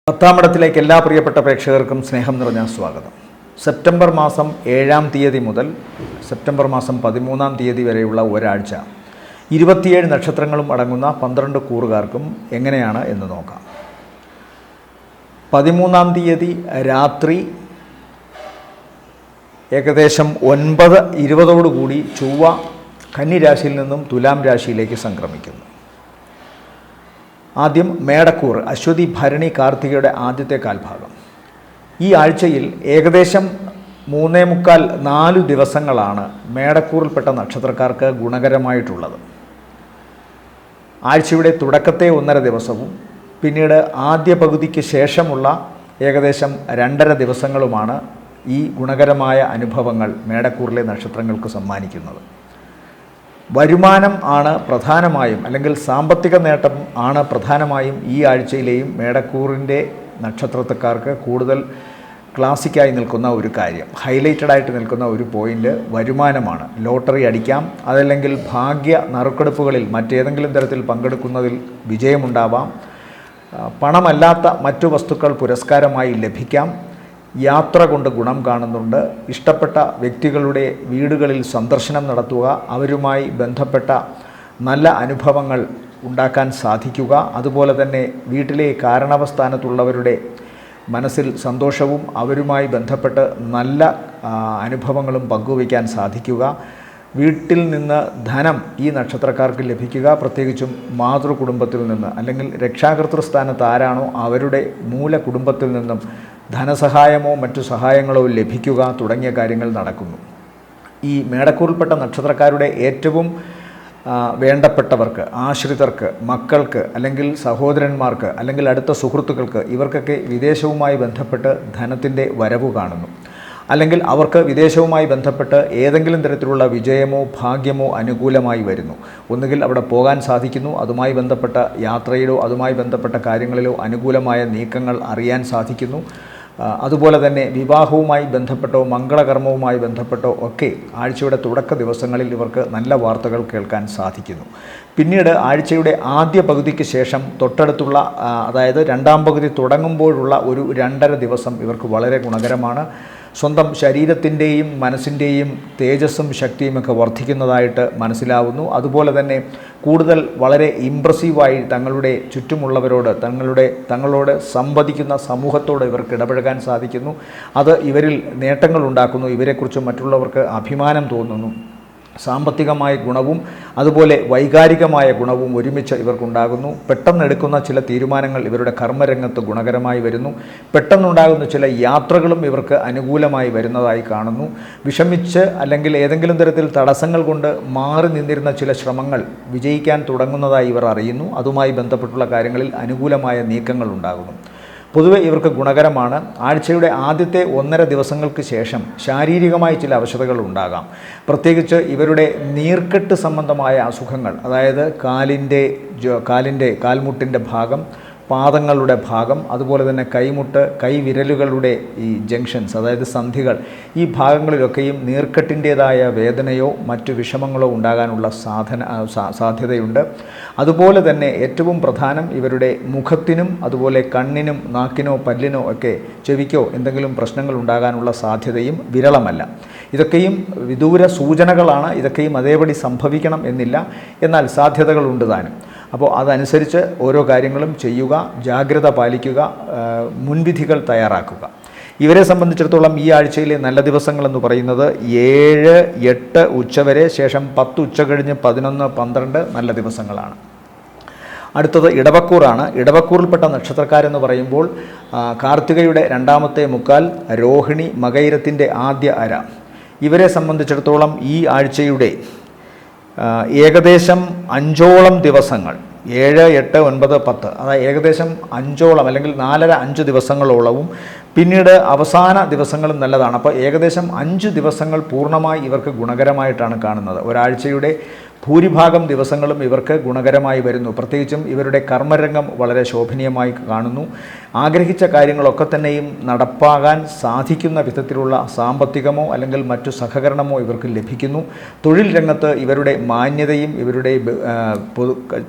പത്താമിടത്തിലേക്ക് എല്ലാ പ്രിയപ്പെട്ട പ്രേക്ഷകർക്കും സ്നേഹം നിറഞ്ഞ സ്വാഗതം. സെപ്റ്റംബർ മാസം 7-ാം തീയതി മുതൽ സെപ്റ്റംബർ മാസം 13-ാം തീയതി വരെയുള്ള ഒരാഴ്ച 27 നക്ഷത്രങ്ങളും അടങ്ങുന്ന 12 കൂറുകാർക്കും എങ്ങനെയാണ് എന്ന് നോക്കാം. 13-ാം തീയതി രാത്രി ഏകദേശം 9:20 ചൊവ്വ കന്നി നിന്നും തുലാം രാശിയിലേക്ക് സംക്രമിക്കുന്നു. ആദ്യം മേടക്കൂർ അശ്വതി ഭരണി കാർത്തികയുടെ ആദ്യത്തെ കാൽഭാഗം. ഈ ആഴ്ചയിൽ ഏകദേശം 3.25-4 ദിവസങ്ങളാണ് മേടക്കൂറിൽപ്പെട്ട നക്ഷത്രക്കാർക്ക് ഗുണകരമായിട്ടുള്ളത്. ആഴ്ചയുടെ തുടക്കത്തെ 1.5 ദിവസവും പിന്നീട് ആദ്യ പകുതിക്ക് ശേഷമുള്ള ഏകദേശം 2.5 ദിവസങ്ങളുമാണ് ഈ ഗുണകരമായ അനുഭവങ്ങൾ മേടക്കൂറിലെ നക്ഷത്രങ്ങൾക്ക് സമ്മാനിക്കുന്നത്. വരുമാനം ആണ് പ്രധാനമായും, അല്ലെങ്കിൽ സാമ്പത്തിക നേട്ടം ആണ് പ്രധാനമായും ഈ ആഴ്ചയിലെയും മേടക്കൂറിൻ്റെ നക്ഷത്രക്കാർക്ക് കൂടുതൽ ക്ലാസിക്കായി നിൽക്കുന്ന ഒരു കാര്യം, ഹൈലൈറ്റഡായിട്ട് നിൽക്കുന്ന ഒരു പോയിൻ്റ് വരുമാനമാണ്. ലോട്ടറി അടിക്കാം, അതല്ലെങ്കിൽ ഭാഗ്യ നറുക്കെടുപ്പുകളിൽ മറ്റേതെങ്കിലും തരത്തിൽ പങ്കെടുക്കുന്നതിൽ വിജയമുണ്ടാവാം, പണമല്ലാത്ത മറ്റു വസ്തുക്കൾ പുരസ്കാരമായി ലഭിക്കാം, യാത്ര കൊണ്ട് ഗുണം കാണുന്നുണ്ട്, ഇഷ്ടപ്പെട്ട വ്യക്തികളുടെ വീടുകളിൽ സന്ദർശനം നടത്തുക, അവരുമായി ബന്ധപ്പെട്ട നല്ല അനുഭവങ്ങൾ ഉണ്ടാക്കാൻ സാധിക്കുക, അതുപോലെ തന്നെ വീട്ടിലെ കാരണവസ്ഥാനത്തുള്ളവരുടെ മനസ്സിൽ സന്തോഷവും അവരുമായി ബന്ധപ്പെട്ട് നല്ല അനുഭവങ്ങളും പങ്കുവയ്ക്കാൻ സാധിക്കുക, വീട്ടിൽ നിന്ന് ധനം ഈ നക്ഷത്രക്കാർക്ക് ലഭിക്കുക, പ്രത്യേകിച്ചും മാതൃകുടുംബത്തിൽ നിന്ന് അല്ലെങ്കിൽ രക്ഷാകർതൃ സ്ഥാനത്ത് ആരാണോ അവരുടെ മൂല കുടുംബത്തിൽ നിന്നും ധനസഹായമോ മറ്റു സഹായങ്ങളോ ലഭിക്കുക തുടങ്ങിയ കാര്യങ്ങൾ നടക്കുന്നു. ഈ മേടക്കൂറിൽപ്പെട്ട നക്ഷത്രക്കാരുടെ ഏറ്റവും വേണ്ടപ്പെട്ടവർക്ക്, ആശ്രിതർക്ക്, മക്കൾക്ക്, അല്ലെങ്കിൽ സഹോദരന്മാർക്ക്, അല്ലെങ്കിൽ അടുത്ത സുഹൃത്തുക്കൾക്ക്, ഇവർക്കൊക്കെ വിദേശവുമായി ബന്ധപ്പെട്ട് ധനത്തിൻ്റെ വരവ് കാണുന്നു. അല്ലെങ്കിൽ അവർക്ക് വിദേശവുമായി ബന്ധപ്പെട്ട് ഏതെങ്കിലും തരത്തിലുള്ള വിജയമോ ഭാഗ്യമോ അനുകൂലമായി വരുന്നു. ഒന്നുകിൽ അവിടെ പോകാൻ സാധിക്കുന്നു, അതുമായി ബന്ധപ്പെട്ട യാത്രയിലോ അതുമായി ബന്ധപ്പെട്ട കാര്യങ്ങളിലോ അനുകൂലമായ നീക്കങ്ങൾ അറിയാൻ സാധിക്കുന്നു. അതുപോലെ തന്നെ വിവാഹവുമായി ബന്ധപ്പെട്ടോ മംഗളകർമ്മവുമായി ബന്ധപ്പെട്ടോ ഒക്കെ ആഴ്ചയുടെ തുടക്ക ദിവസങ്ങളിൽ ഇവർക്ക് നല്ല വാർത്തകൾ കേൾക്കാൻ സാധിക്കുന്നു. പിന്നീട് ആഴ്ചയുടെ ആദ്യ പകുതിക്ക് ശേഷം തൊട്ടടുത്തുള്ള, അതായത് 2-ാം പകുതി തുടങ്ങുമ്പോഴുള്ള ഒരു 2.5 ദിവസം ഇവർക്ക് വളരെ ഗുണകരമാണ്. സ്വന്തം ശരീരത്തിൻ്റെയും മനസ്സിൻ്റെയും തേജസ്സും ശക്തിയുമൊക്കെ വർദ്ധിക്കുന്നതായിട്ട് മനസ്സിലാവുന്നു. അതുപോലെ തന്നെ കൂടുതൽ വളരെ ഇംപ്രസീവായി തങ്ങളുടെ ചുറ്റുമുള്ളവരോട്, തങ്ങളോട് സംവദിക്കുന്ന സമൂഹത്തോട് ഇവർക്ക് ഇടപഴകാൻ സാധിക്കുന്നു. അത് ഇവരിൽ നേട്ടങ്ങൾ ഉണ്ടാക്കുന്നു, ഇവരെക്കുറിച്ച് മറ്റുള്ളവർക്ക് അഭിമാനം തോന്നുന്നു. സാമ്പത്തികമായ ഗുണവും അതുപോലെ വൈകാരികമായ ഗുണവും ഒരുമിച്ച് ഇവർക്കുണ്ടാകുന്നു. പെട്ടെന്നെടുക്കുന്ന ചില തീരുമാനങ്ങൾ ഇവരുടെ കർമ്മരംഗത്ത് ഗുണകരമായി വരുന്നു. പെട്ടെന്നുണ്ടാകുന്ന ചില യാത്രകളും ഇവർക്ക് അനുകൂലമായി വരുന്നതായി കാണുന്നു. വിഷമിച്ച് അല്ലെങ്കിൽ ഏതെങ്കിലും തരത്തിൽ തടസ്സങ്ങൾ കൊണ്ട് മാറി നിന്നിരുന്ന ചില ശ്രമങ്ങൾ വിജയിക്കാൻ തുടങ്ങുന്നതായി ഇവർ അറിയുന്നു. അതുമായി ബന്ധപ്പെട്ടുള്ള കാര്യങ്ങളിൽ അനുകൂലമായ നീക്കങ്ങൾ ഉണ്ടാകുന്നു. പൊതുവെ ഇവർക്ക് ഗുണകരമാണ്. ആഴ്ചയുടെ ആദ്യത്തെ 1.5 ദിവസങ്ങൾക്ക് ശേഷം ശാരീരികമായി ചില അവശതകൾ ഉണ്ടാകാം. പ്രത്യേകിച്ച് ഇവരുടെ നീർക്കെട്ട് സംബന്ധമായ അസുഖങ്ങൾ, അതായത് കാൽമുട്ടിൻ്റെ ഭാഗം, പാദങ്ങളുടെ ഭാഗം, അതുപോലെ തന്നെ കൈമുട്ട്, കൈവിരലുകളുടെ ഈ ജംഗ്ഷൻസ്, അതായത് സന്ധികൾ, ഈ ഭാഗങ്ങളിലൊക്കെയും നീർക്കെട്ടിൻ്റേതായ വേദനയോ മറ്റു വിഷമങ്ങളോ ഉണ്ടാകാനുള്ള സാധ്യതയുണ്ട്. അതുപോലെ തന്നെ ഏറ്റവും പ്രധാനം ഇവരുടെ മുഖത്തിനും അതുപോലെ കണ്ണിനും നാക്കിനോ പല്ലിനോ ഒക്കെ ചെവിക്കോ എന്തെങ്കിലും പ്രശ്നങ്ങൾ ഉണ്ടാകാനുള്ള സാധ്യതയും വിരളമല്ല. ഇതൊക്കെയും വിദൂര സൂചനകളാണ്. ഇതൊക്കെയും അതേപടി സംഭവിക്കണം എന്നില്ല, എന്നാൽ സാധ്യതകളുണ്ട് താനും. അപ്പോൾ അതനുസരിച്ച് ഓരോ കാര്യങ്ങളും ചെയ്യുക, ജാഗ്രത പാലിക്കുക, മുൻവിധികൾ തയ്യാറാക്കുക. ഇവരെ സംബന്ധിച്ചിടത്തോളം ഈ ആഴ്ചയിലെ നല്ല ദിവസങ്ങളെന്ന് പറയുന്നത് 7, 8 ഉച്ചവരെ, ശേഷം 10 ഉച്ച കഴിഞ്ഞ് 11, 12 നല്ല ദിവസങ്ങളാണ്. അടുത്തത് ഇടവക്കൂറാണ്. ഇടവക്കൂറിൽപ്പെട്ട നക്ഷത്രക്കാരെന്ന് പറയുമ്പോൾ കാർത്തികയുടെ 2-ാമത്തെ മുക്കാൽ, രോഹിണി മകയിരത്തിൻ്റെ ആദ്യ അര. ഇവരെ സംബന്ധിച്ചിടത്തോളം ഈ ആഴ്ചയുടെ ഏകദേശം 5ഓളം ദിവസങ്ങൾ, 7, 8, 9, 10, അതായത് ഏകദേശം 5ഓളം അല്ലെങ്കിൽ 4.5 ദിവസങ്ങളോളവും പിന്നീട് അവസാന ദിവസങ്ങളും നല്ലതാണ്. അപ്പോൾ ഏകദേശം 5 ദിവസങ്ങൾ പൂർണ്ണമായി ഇവർക്ക് ഗുണകരമായിട്ടാണ് കാണുന്നത്. ഒരാഴ്ചയുടെ ഭൂരിഭാഗം ദിവസങ്ങളും ഇവർക്ക് ഗുണകരമായി വരുന്നു. പ്രത്യേകിച്ചും ഇവരുടെ കർമ്മരംഗം വളരെ ശോഭനീയമായി കാണുന്നു. ആഗ്രഹിച്ച കാര്യങ്ങളൊക്കെ തന്നെയും നടപ്പാകാൻ സാധിക്കുന്ന വിധത്തിലുള്ള സാമ്പത്തികമോ അല്ലെങ്കിൽ മറ്റു സഹകരണമോ ഇവർക്ക് ലഭിക്കുന്നു. തൊഴിൽ രംഗത്ത് ഇവരുടെ മാന്യതയും ഇവരുടെ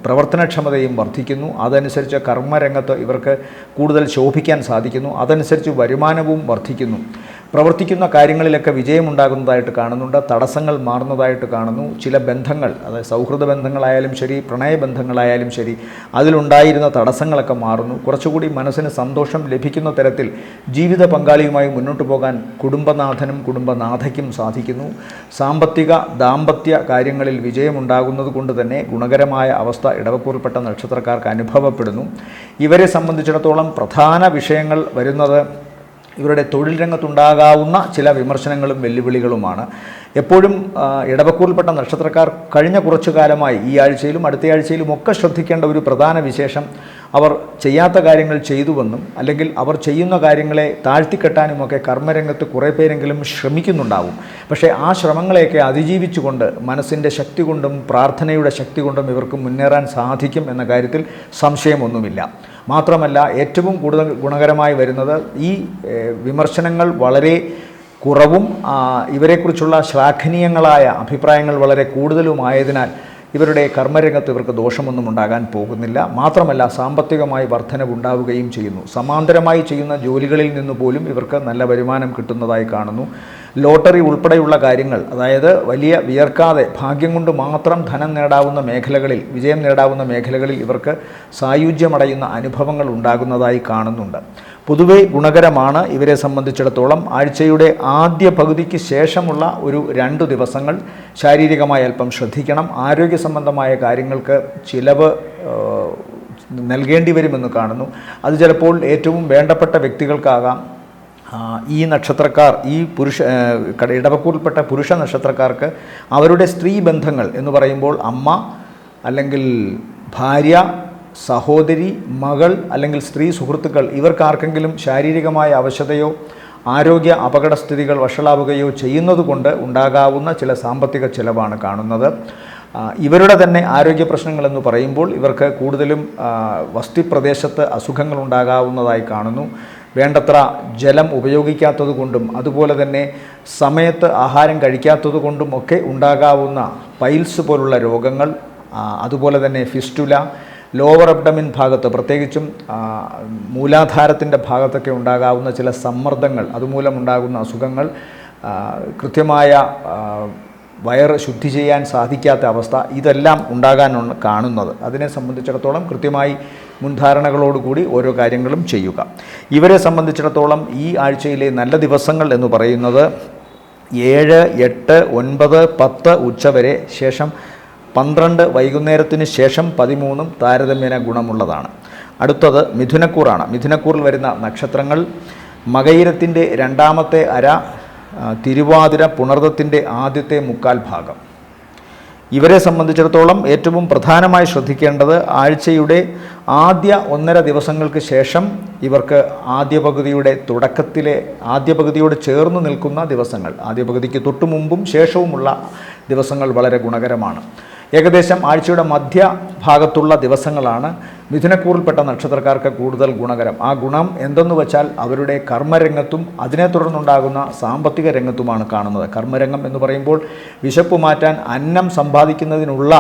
പ്രവർത്തനക്ഷമതയും വർദ്ധിക്കുന്നു. അതനുസരിച്ച് കർമ്മരംഗത്ത് ഇവർക്ക് കൂടുതൽ ശോഭിക്കാൻ സാധിക്കുന്നു. അതനുസരിച്ച് വരുമാനവും വർദ്ധിക്കുന്നു. പ്രവർത്തിക്കുന്ന കാര്യങ്ങളിലൊക്കെ വിജയമുണ്ടാകുന്നതായിട്ട് കാണുന്നുണ്ട്. തടസ്സങ്ങൾ മാറുന്നതായിട്ട് കാണുന്നു. ചില ബന്ധങ്ങൾ, അതായത് സൗഹൃദ ബന്ധങ്ങളായാലും ശരി, പ്രണയബന്ധങ്ങളായാലും ശരി, അതിലുണ്ടായിരുന്ന തടസ്സങ്ങളൊക്കെ മാറുന്നു. കുറച്ചുകൂടി മനസ്സിന് സന്തോഷം ലഭിക്കുന്ന തരത്തിൽ ജീവിത പങ്കാളിയുമായി മുന്നോട്ട് പോകാൻ കുടുംബനാഥനും കുടുംബനാഥയ്ക്കും സാധിക്കുന്നു. സാമ്പത്തിക ദാമ്പത്യ കാര്യങ്ങളിൽ വിജയമുണ്ടാകുന്നത് കൊണ്ട് തന്നെ ഗുണകരമായ അവസ്ഥ ഇടവക്കൂറിൽപ്പെട്ട നക്ഷത്രക്കാർക്ക് അനുഭവപ്പെടുന്നു. ഇവരെ സംബന്ധിച്ചിടത്തോളം പ്രധാന വിഷയങ്ങൾ വരുന്നത് ഇവരുടെ തൊഴിൽ രംഗത്തുണ്ടാകാവുന്ന ചില വിമർശനങ്ങളും വെല്ലുവിളികളുമാണ്. എപ്പോഴും ഇടവക്കൂറിൽപ്പെട്ട നക്ഷത്രക്കാർ കഴിഞ്ഞ കുറച്ചു കാലമായി ഈ ആഴ്ചയിലും അടുത്തയാഴ്ചയിലും ഒക്കെ ശ്രദ്ധിക്കേണ്ട ഒരു പ്രധാന വിശേഷം, അവർ ചെയ്യാത്ത കാര്യങ്ങൾ ചെയ്തുവെന്നും അല്ലെങ്കിൽ അവർ ചെയ്യുന്ന കാര്യങ്ങളെ താഴ്ത്തിക്കെട്ടാനുമൊക്കെ കർമ്മരംഗത്ത് കുറേ പേരെങ്കിലും ശ്രമിക്കുന്നുണ്ടാവും. പക്ഷേ ആ ശ്രമങ്ങളെയൊക്കെ അതിജീവിച്ചുകൊണ്ട് മനസ്സിൻ്റെ ശക്തി കൊണ്ടും പ്രാർത്ഥനയുടെ ശക്തി കൊണ്ടും ഇവർക്ക് മുന്നേറാൻ സാധിക്കും എന്ന കാര്യത്തിൽ സംശയമൊന്നുമില്ല. മാത്രമല്ല, ഏറ്റവും കൂടുതൽ ഗുണകരമായി വരുന്നത് ഈ വിമർശനങ്ങൾ വളരെ കുറവും ഇവരെക്കുറിച്ചുള്ള ശ്ലാഘനീയങ്ങളായ അഭിപ്രായങ്ങൾ വളരെ കൂടുതലുമായതിനാൽ ഇവരുടെ കർമ്മരംഗത്ത് ഇവർക്ക് ദോഷമൊന്നും ഉണ്ടാകാൻ പോകുന്നില്ല. മാത്രമല്ല, സാമ്പത്തികമായി വർധനവുണ്ടാവുകയും ചെയ്യുന്നു. സമാന്തരമായി ചെയ്യുന്ന ജോലികളിൽ നിന്ന് പോലും ഇവർക്ക് നല്ല വരുമാനം കിട്ടുന്നതായി കാണുന്നു. ലോട്ടറി ഉൾപ്പെടെയുള്ള കാര്യങ്ങൾ, അതായത് വലിയ വിയർക്കാതെ ഭാഗ്യം കൊണ്ട് മാത്രം ധനം നേടാവുന്ന മേഖലകളിൽ, വിജയം നേടാവുന്ന മേഖലകളിൽ ഇവർക്ക് സായുജ്യമടയുന്ന അനുഭവങ്ങൾ ഉണ്ടാകുന്നതായി കാണുന്നുണ്ട്. പൊതുവെ ഗുണകരമാണ് ഇവരെ സംബന്ധിച്ചിടത്തോളം. ആഴ്ചയുടെ ആദ്യ പകുതിക്ക് ശേഷമുള്ള ഒരു 2 ദിവസങ്ങൾ ശാരീരികമായി അല്പം ശ്രദ്ധിക്കണം. ആരോഗ്യ സംബന്ധമായ കാര്യങ്ങൾക്ക് ചിലവ് നൽകേണ്ടി വരുമെന്ന് കാണുന്നു. അത് ചിലപ്പോൾ ഏറ്റവും വേണ്ടപ്പെട്ട വ്യക്തികൾക്കാകാം. ഈ നക്ഷത്രക്കാർ, ഈ ഇടവക്കൂറിൽപ്പെട്ട പുരുഷ നക്ഷത്രക്കാർക്ക് അവരുടെ സ്ത്രീ ബന്ധങ്ങൾ എന്ന് പറയുമ്പോൾ അമ്മ അല്ലെങ്കിൽ ഭാര്യ, സഹോദരി, മകൾ അല്ലെങ്കിൽ സ്ത്രീ സുഹൃത്തുക്കൾ, ഇവർക്കാർക്കെങ്കിലും ശാരീരികമായ അവശതയോ ആരോഗ്യ അപകടസ്ഥിതികൾ വഷളാവുകയോ ചെയ്യുന്നതുകൊണ്ട് ഉണ്ടാകാവുന്ന ചില സാമ്പത്തിക ചിലവാണ് കാണുന്നത്. ഇവരുടെ തന്നെ ആരോഗ്യ പ്രശ്നങ്ങളെന്ന് പറയുമ്പോൾ ഇവർക്ക് കൂടുതലും വസ്തിപ്രദേശത്ത് അസുഖങ്ങൾ ഉണ്ടാകാവുന്നതായി കാണുന്നു. വേണ്ടത്ര ജലം ഉപയോഗിക്കാത്തത് കൊണ്ടും അതുപോലെ തന്നെ സമയത്ത് ആഹാരം കഴിക്കാത്തത് കൊണ്ടുമൊക്കെ ഉണ്ടാകാവുന്ന പൈൽസ് പോലുള്ള രോഗങ്ങൾ, അതുപോലെ തന്നെ ഫിസ്റ്റുല, ലോവർ അബ്ഡമിൻ ഭാഗത്ത് പ്രത്യേകിച്ചും മൂലാധാരത്തിൻ്റെ ഭാഗത്തൊക്കെ ഉണ്ടാകാവുന്ന ചില സമ്മർദ്ദങ്ങൾ, അതുമൂലമുണ്ടാകുന്ന അസുഖങ്ങൾ, കൃത്യമായ വയറ് ശുദ്ധി ചെയ്യാൻ സാധിക്കാത്ത അവസ്ഥ, ഇതെല്ലാം ഉണ്ടാകാനാണ് കാണുന്നത്. അതിനെ സംബന്ധിച്ചിടത്തോളം കൃത്യമായി മുൻധാരണകളോടുകൂടി ഓരോ കാര്യങ്ങളും ചെയ്യുക. ഇവരെ സംബന്ധിച്ചിടത്തോളം ഈ ആഴ്ചയിലെ നല്ല ദിവസങ്ങൾ എന്ന് പറയുന്നത് 7, 8, 9, 10 ഉച്ചവരെ, ശേഷം 12 വൈകുന്നേരത്തിന് ശേഷം 13 താരതമ്യേന ഗുണമുള്ളതാണ്. അടുത്തത് മിഥുനക്കൂറാണ്. മിഥുനക്കൂറിൽ വരുന്ന നക്ഷത്രങ്ങൾ മകയിരത്തിൻ്റെ 2ാമത്തെ അര, തിരുവാതിര, പുണർദത്തിൻ്റെ ആദ്യത്തെ 1/4 ഭാഗം. ഇവരെ സംബന്ധിച്ചിടത്തോളം ഏറ്റവും പ്രധാനമായി ശ്രദ്ധിക്കേണ്ടത് ആഴ്ചയുടെ ആദ്യ 1.5 ദിവസങ്ങൾക്ക് ശേഷം ഇവർക്ക് ആദ്യ പകുതിയുടെ തുടക്കത്തിലെ ആദ്യ പകുതിയോട് ചേർന്ന് നിൽക്കുന്ന ദിവസങ്ങൾ, ആദ്യ പകുതിക്ക് തൊട്ടു മുമ്പും ശേഷവുമുള്ള ദിവസങ്ങൾ വളരെ ഗുണകരമാണ്. ഏകദേശം ആഴ്ചയുടെ മധ്യഭാഗത്തുള്ള ദിവസങ്ങളാണ് മിഥുനക്കൂറിൽപ്പെട്ട നക്ഷത്രക്കാർക്ക് കൂടുതൽ ഗുണകരം. ആ ഗുണം എന്തെന്ന് വെച്ചാൽ അവരുടെ കർമ്മരംഗത്തും അതിനെ തുടർന്നുണ്ടാകുന്ന സാമ്പത്തിക രംഗത്തുമാണ് കാണുന്നത്. കർമ്മരംഗം എന്ന് പറയുമ്പോൾ വിശപ്പ് മാറ്റാൻ അന്നം സമ്പാദിക്കുന്നതിനുള്ള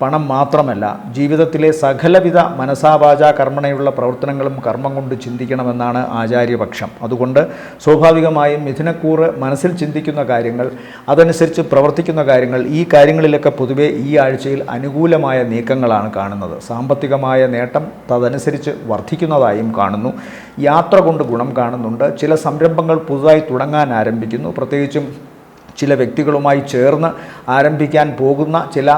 പണം മാത്രമല്ല, ജീവിതത്തിലെ സകലവിധ മനസാവാച കർമ്മണയുള്ള പ്രവർത്തനങ്ങളും കർമ്മം കൊണ്ട് ചിന്തിക്കണമെന്നാണ് ആചാര്യപക്ഷം. അതുകൊണ്ട് സ്വാഭാവികമായും മിഥുനക്കൂറ് മനസ്സിൽ ചിന്തിക്കുന്ന കാര്യങ്ങൾ, അതനുസരിച്ച് പ്രവർത്തിക്കുന്ന കാര്യങ്ങൾ, ഈ കാര്യങ്ങളിലൊക്കെ പൊതുവെ ഈ ആഴ്ചയിൽ അനുകൂലമായ നീക്കങ്ങളാണ് കാണുന്നത്. സാമ്പത്തികമായ നേട്ടം തദനുസരിച്ച് വർദ്ധിക്കുന്നതായും കാണുന്നു. യാത്ര കൊണ്ട് ഗുണം കാണുന്നുണ്ട്. ചില സംരംഭങ്ങൾ പുതുതായി തുടങ്ങാൻ ആരംഭിക്കുന്നു. പ്രത്യേകിച്ചും ചില വ്യക്തികളുമായി ചേർന്ന് ആരംഭിക്കാൻ പോകുന്ന ചില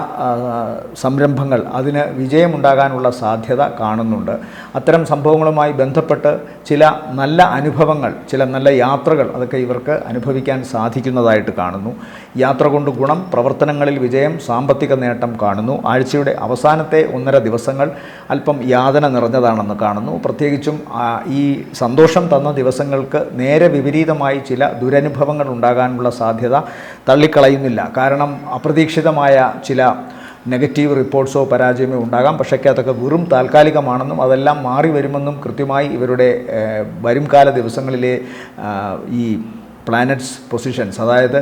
സംരംഭങ്ങൾ, അതിന് വിജയമുണ്ടാകാനുള്ള സാധ്യത കാണുന്നുണ്ട്. അത്തരം സംഭവങ്ങളുമായി ബന്ധപ്പെട്ട് ചില നല്ല അനുഭവങ്ങൾ, ചില നല്ല യാത്രകൾ, അതൊക്കെ ഇവർക്ക് അനുഭവിക്കാൻ സാധിക്കുന്നതായിട്ട് കാണുന്നു. യാത്ര കൊണ്ട് ഗുണം, പ്രവർത്തനങ്ങളിൽ വിജയം, സാമ്പത്തിക നേട്ടം കാണുന്നു. ആഴ്ചയുടെ അവസാനത്തെ 1.5 ദിവസങ്ങൾ അല്പം യാതന നിറഞ്ഞതാണെന്ന് കാണുന്നു. പ്രത്യേകിച്ചും ഈ സന്തോഷം തന്ന ദിവസങ്ങൾക്ക് നേരെ വിപരീതമായി ചില ദുരനുഭവങ്ങൾ ഉണ്ടാകാനുള്ള സാധ്യത തള്ളിക്കളയുന്നില്ല. കാരണം അപ്രതീക്ഷിതമായ ചില നെഗറ്റീവ് റിപ്പോർട്ട്സോ പരാജയമോ ഉണ്ടാകാം. പക്ഷേ അതൊക്കെ വെറും താൽക്കാലികമാണെന്നും അതെല്ലാം മാറി വരുമെന്നും കൃത്യമായി ഇവരുടെ വരുംകാല ദിവസങ്ങളിലെ ഈ പ്ലാനറ്റ്സ് പൊസിഷൻസ്, അതായത്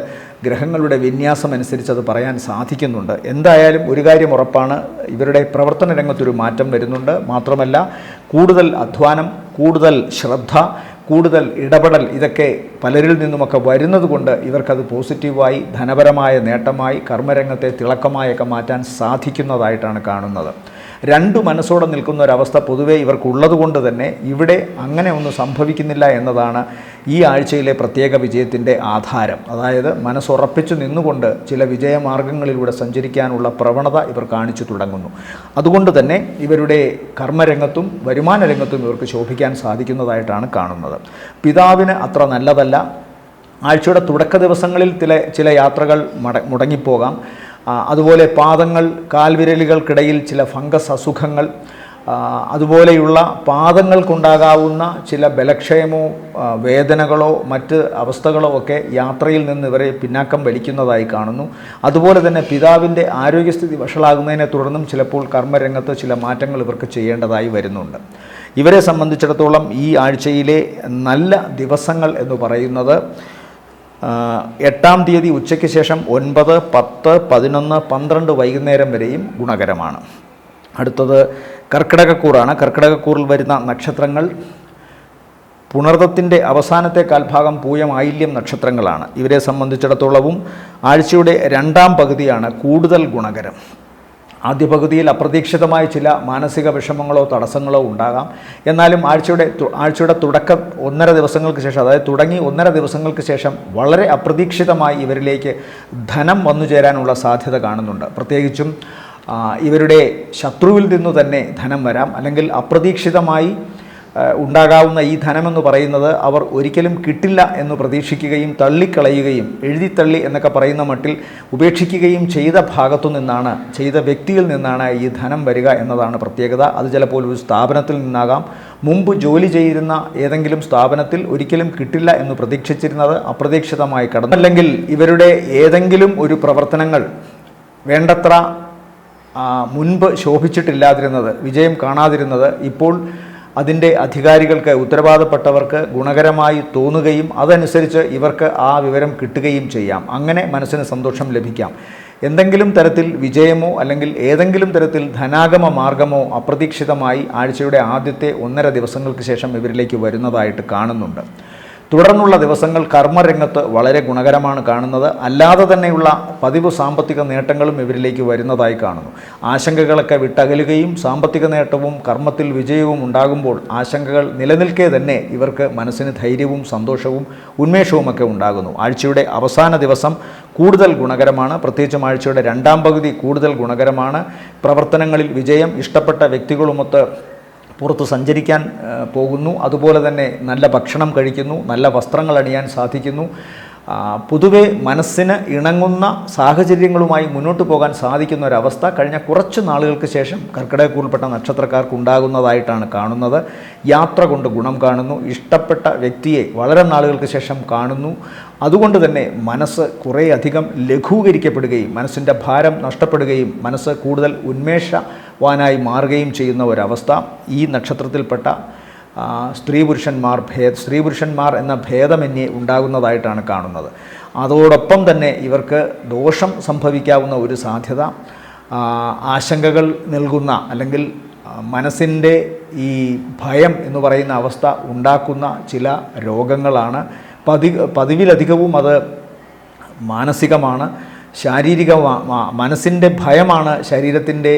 ഗ്രഹങ്ങളുടെ വിന്യാസം അനുസരിച്ച് അത് പറയാൻ സാധിക്കുന്നുണ്ട്. എന്തായാലും ഒരു കാര്യം ഉറപ്പാണ്, ഇവരുടെ പ്രവർത്തന രംഗത്തൊരു മാറ്റം വരുന്നുണ്ട്. മാത്രമല്ല കൂടുതൽ അധ്വാനം, കൂടുതൽ ശ്രദ്ധ, കൂടുതൽ ഇടപെടൽ ഇതൊക്കെ പലരിൽ നിന്നുമൊക്കെ വരുന്നത് കൊണ്ട് ഇവർക്കത് പോസിറ്റീവായി ധനപരമായ നേട്ടമായി കർമ്മരംഗത്തെ തിളക്കമായൊക്കെ മാറ്റാൻ സാധിക്കുന്നതായിട്ടാണ് കാണുന്നത്. രണ്ടു മനസ്സോടെ നിൽക്കുന്ന ഒരവസ്ഥ പൊതുവെ ഇവർക്കുള്ളത് കൊണ്ട് തന്നെ ഇവിടെ അങ്ങനെ ഒന്നും സംഭവിക്കുന്നില്ല എന്നതാണ് ഈ ആഴ്ചയിലെ പ്രത്യേക വിജയത്തിൻ്റെ ആധാരം. അതായത് മനസ്സുറപ്പിച്ചു നിന്നുകൊണ്ട് ചില വിജയമാർഗങ്ങളിലൂടെ സഞ്ചരിക്കാനുള്ള പ്രവണത ഇവർ കാണിച്ചു തുടങ്ങുന്നു. അതുകൊണ്ട് തന്നെ ഇവരുടെ കർമ്മരംഗത്തും വരുമാന രംഗത്തും ഇവർക്ക് ശോഭിക്കാൻ സാധിക്കുന്നതായിട്ടാണ് കാണുന്നത്. പിതാവിന് അത്ര നല്ലതല്ല. ആഴ്ചയുടെ തുടക്ക ദിവസങ്ങളിൽ ചില യാത്രകൾ മുടങ്ങിപ്പോകാം. അതുപോലെ പാദങ്ങൾ, കാൽവിരലുകൾക്കിടയിൽ ചില ഫംഗസ് അസുഖങ്ങൾ, അതുപോലെയുള്ള പാദങ്ങൾക്കുണ്ടാകാവുന്ന ചില ബലക്ഷയമോ വേദനകളോ മറ്റ് അവസ്ഥകളോ ഒക്കെ യാത്രയിൽ നിന്ന് ഇവരെ പിന്നാക്കം വലിക്കുന്നതായി കാണുന്നു. അതുപോലെ തന്നെ പിതാവിൻ്റെ ആരോഗ്യസ്ഥിതി വഷളാകുന്നതിനെ തുടർന്നും ചിലപ്പോൾ കർമ്മരംഗത്ത് ചില മാറ്റങ്ങൾ ഇവർക്ക് ചെയ്യേണ്ടതായി വരുന്നുണ്ട്. ഇവരെ സംബന്ധിച്ചിടത്തോളം ഈ ആഴ്ചയിലെ നല്ല ദിവസങ്ങൾ എന്ന് പറയുന്നത് 8-ാം തീയതി ഉച്ചയ്ക്ക് ശേഷം 9, 10, 11, 12 വൈകുന്നേരം വരെയും ഗുണകരമാണ്. അടുത്തത് കർക്കിടകക്കൂറാണ്. കർക്കിടകക്കൂറിൽ വരുന്ന നക്ഷത്രങ്ങൾ പുണർദത്തിൻ്റെ അവസാനത്തെ കാൽഭാഗം പൂയം, ആയില്യം നക്ഷത്രങ്ങളാണ്. ഇവരെ സംബന്ധിച്ചിടത്തോളവും ആഴ്ചയുടെ 2-ാം പകുതിയാണ് കൂടുതൽ ഗുണകരം. ആദ്യ പകുതിയിൽ അപ്രതീക്ഷിതമായ ചില മാനസിക വിഷമങ്ങളോ തടസ്സങ്ങളോ ഉണ്ടാകാം. എന്നാലും ആഴ്ചയുടെ തുടക്കം 1.5 ദിവസങ്ങൾക്ക് ശേഷം, അതായത് തുടങ്ങി 1.5 ദിവസങ്ങൾക്ക് ശേഷം വളരെ അപ്രതീക്ഷിതമായി ഇവരിലേക്ക് ധനം വന്നു ചേരാനുള്ള സാധ്യത കാണുന്നുണ്ട്. പ്രത്യേകിച്ചും ഇവരുടെ ശത്രുവിൽ നിന്നു തന്നെ ധനം വരാം. അല്ലെങ്കിൽ അപ്രതീക്ഷിതമായി ഉണ്ടാകാവുന്ന ഈ ധനമെന്ന് പറയുന്നത് അവർ ഒരിക്കലും കിട്ടില്ല എന്ന് പ്രതീക്ഷിക്കുകയും തള്ളിക്കളയുകയും എഴുതിത്തള്ളി എന്നൊക്കെ പറയുന്ന മട്ടിൽ ഉപേക്ഷിക്കുകയും ചെയ്ത ഭാഗത്തു നിന്നാണ്, ചെയ്ത വ്യക്തിയിൽ നിന്നാണ് ഈ ധനം വരിക എന്നതാണ് പ്രത്യേകത. അത് ചിലപ്പോൾ ഒരു സ്ഥാപനത്തിൽ നിന്നാകാം. മുമ്പ് ജോലി ചെയ്തിരുന്ന ഏതെങ്കിലും സ്ഥാപനത്തിൽ ഒരിക്കലും കിട്ടില്ല എന്ന് പ്രതീക്ഷിച്ചിരുന്നത് അപ്രതീക്ഷിതമായി കടന്നു. അല്ലെങ്കിൽ ഇവരുടെ ഏതെങ്കിലും ഒരു പ്രവർത്തനങ്ങൾ വേണ്ടത്ര മുൻപ് ശോഭിച്ചിട്ടില്ലാതിരുന്നത്, വിജയം കാണാതിരുന്നത് ഇപ്പോൾ അതിൻ്റെ അധികാരികൾക്ക്, ഉത്തരവാദപ്പെട്ടവർക്ക് ഗുണകരമായി തോന്നുകയും അതനുസരിച്ച് ഇവർക്ക് ആ വിവരം കിട്ടുകയും ചെയ്യാം. അങ്ങനെ മനസ്സിന് സന്തോഷം ലഭിക്കാം. എന്തെങ്കിലും തരത്തിൽ വിജയമോ അല്ലെങ്കിൽ ഏതെങ്കിലും തരത്തിൽ ധനാഗമ മാർഗമോ അപ്രതീക്ഷിതമായി ആഴ്ചയുടെ ആദ്യത്തെ 1.5 ദിവസങ്ങൾക്ക് ശേഷം ഇവരിലേക്ക് വരുന്നതായിട്ട് കാണുന്നുണ്ട്. തുടർന്നുള്ള ദിവസങ്ങൾ കർമ്മരംഗത്ത് വളരെ ഗുണകരമാണ് കാണുന്നത്. അല്ലാതെ തന്നെയുള്ള പതിവ് സാമ്പത്തിക നേട്ടങ്ങളും ഇവരിലേക്ക് വരുന്നതായി കാണുന്നു. ആശങ്കകളൊക്കെ വിട്ടകലുകയും സാമ്പത്തിക നേട്ടവും കർമ്മത്തിൽ വിജയവും ഉണ്ടാകുമ്പോൾ ആശങ്കകൾ നിലനിൽക്കെ തന്നെ ഇവർക്ക് മനസ്സിന് ധൈര്യവും സന്തോഷവും ഉന്മേഷവുമൊക്കെ ഉണ്ടാകുന്നു. ആഴ്ചയുടെ അവസാന ദിവസം കൂടുതൽ ഗുണകരമാണ്. പ്രത്യേകിച്ചും ആഴ്ചയുടെ 2-ാം പകുതി കൂടുതൽ ഗുണകരമാണ്. പ്രവർത്തനങ്ങളിൽ വിജയം, ഇഷ്ടപ്പെട്ട വ്യക്തികളുമൊത്ത് പുറത്ത് സഞ്ചരിക്കാൻ പോകുന്നു. അതുപോലെ തന്നെ നല്ല ഭക്ഷണം കഴിക്കുന്നു, നല്ല വസ്ത്രങ്ങൾ അണിയാൻ സാധിക്കുന്നു. പൊതുവെ മനസ്സിന് ഇണങ്ങുന്ന സാഹചര്യങ്ങളുമായി മുന്നോട്ട് പോകാൻ സാധിക്കുന്ന ഒരവസ്ഥ കഴിഞ്ഞ കുറച്ച് നാളുകൾക്ക് ശേഷം കർക്കിടകക്കൂറിൽപ്പെട്ട നക്ഷത്രക്കാർക്ക് ഉണ്ടാകുന്നതായിട്ടാണ് കാണുന്നത്. യാത്ര കൊണ്ട് ഗുണം കാണുന്നു. ഇഷ്ടപ്പെട്ട വ്യക്തിയെ വളരെ നാളുകൾക്ക് ശേഷം കാണുന്നു. അതുകൊണ്ട് തന്നെ മനസ്സ് കുറേയധികം ലഘൂകരിക്കപ്പെടുകയും മനസ്സിൻ്റെ ഭാരം നഷ്ടപ്പെടുകയും മനസ്സ് കൂടുതൽ ഉന്മേഷവാനായി മാറുകയും ചെയ്യുന്ന ഒരവസ്ഥ ഈ നക്ഷത്രത്തിൽപ്പെട്ട സ്ത്രീ പുരുഷന്മാർ എന്ന ഭേദമന്യേ ഉണ്ടാകുന്നതായിട്ടാണ് കാണുന്നത്. അതോടൊപ്പം തന്നെ ഇവർക്ക് ദോഷം സംഭവിക്കാവുന്ന ഒരു സാധ്യത, ആശങ്കകൾ നൽകുന്ന അല്ലെങ്കിൽ മനസ്സിൻ്റെ ഈ ഭയം എന്ന് പറയുന്ന അവസ്ഥ ഉണ്ടാക്കുന്ന ചില രോഗങ്ങളാണ്. പതിവിലധികവും അത് മാനസികമാണ്. മനസ്സിൻ്റെ ഭയമാണ് ശരീരത്തിൻ്റെ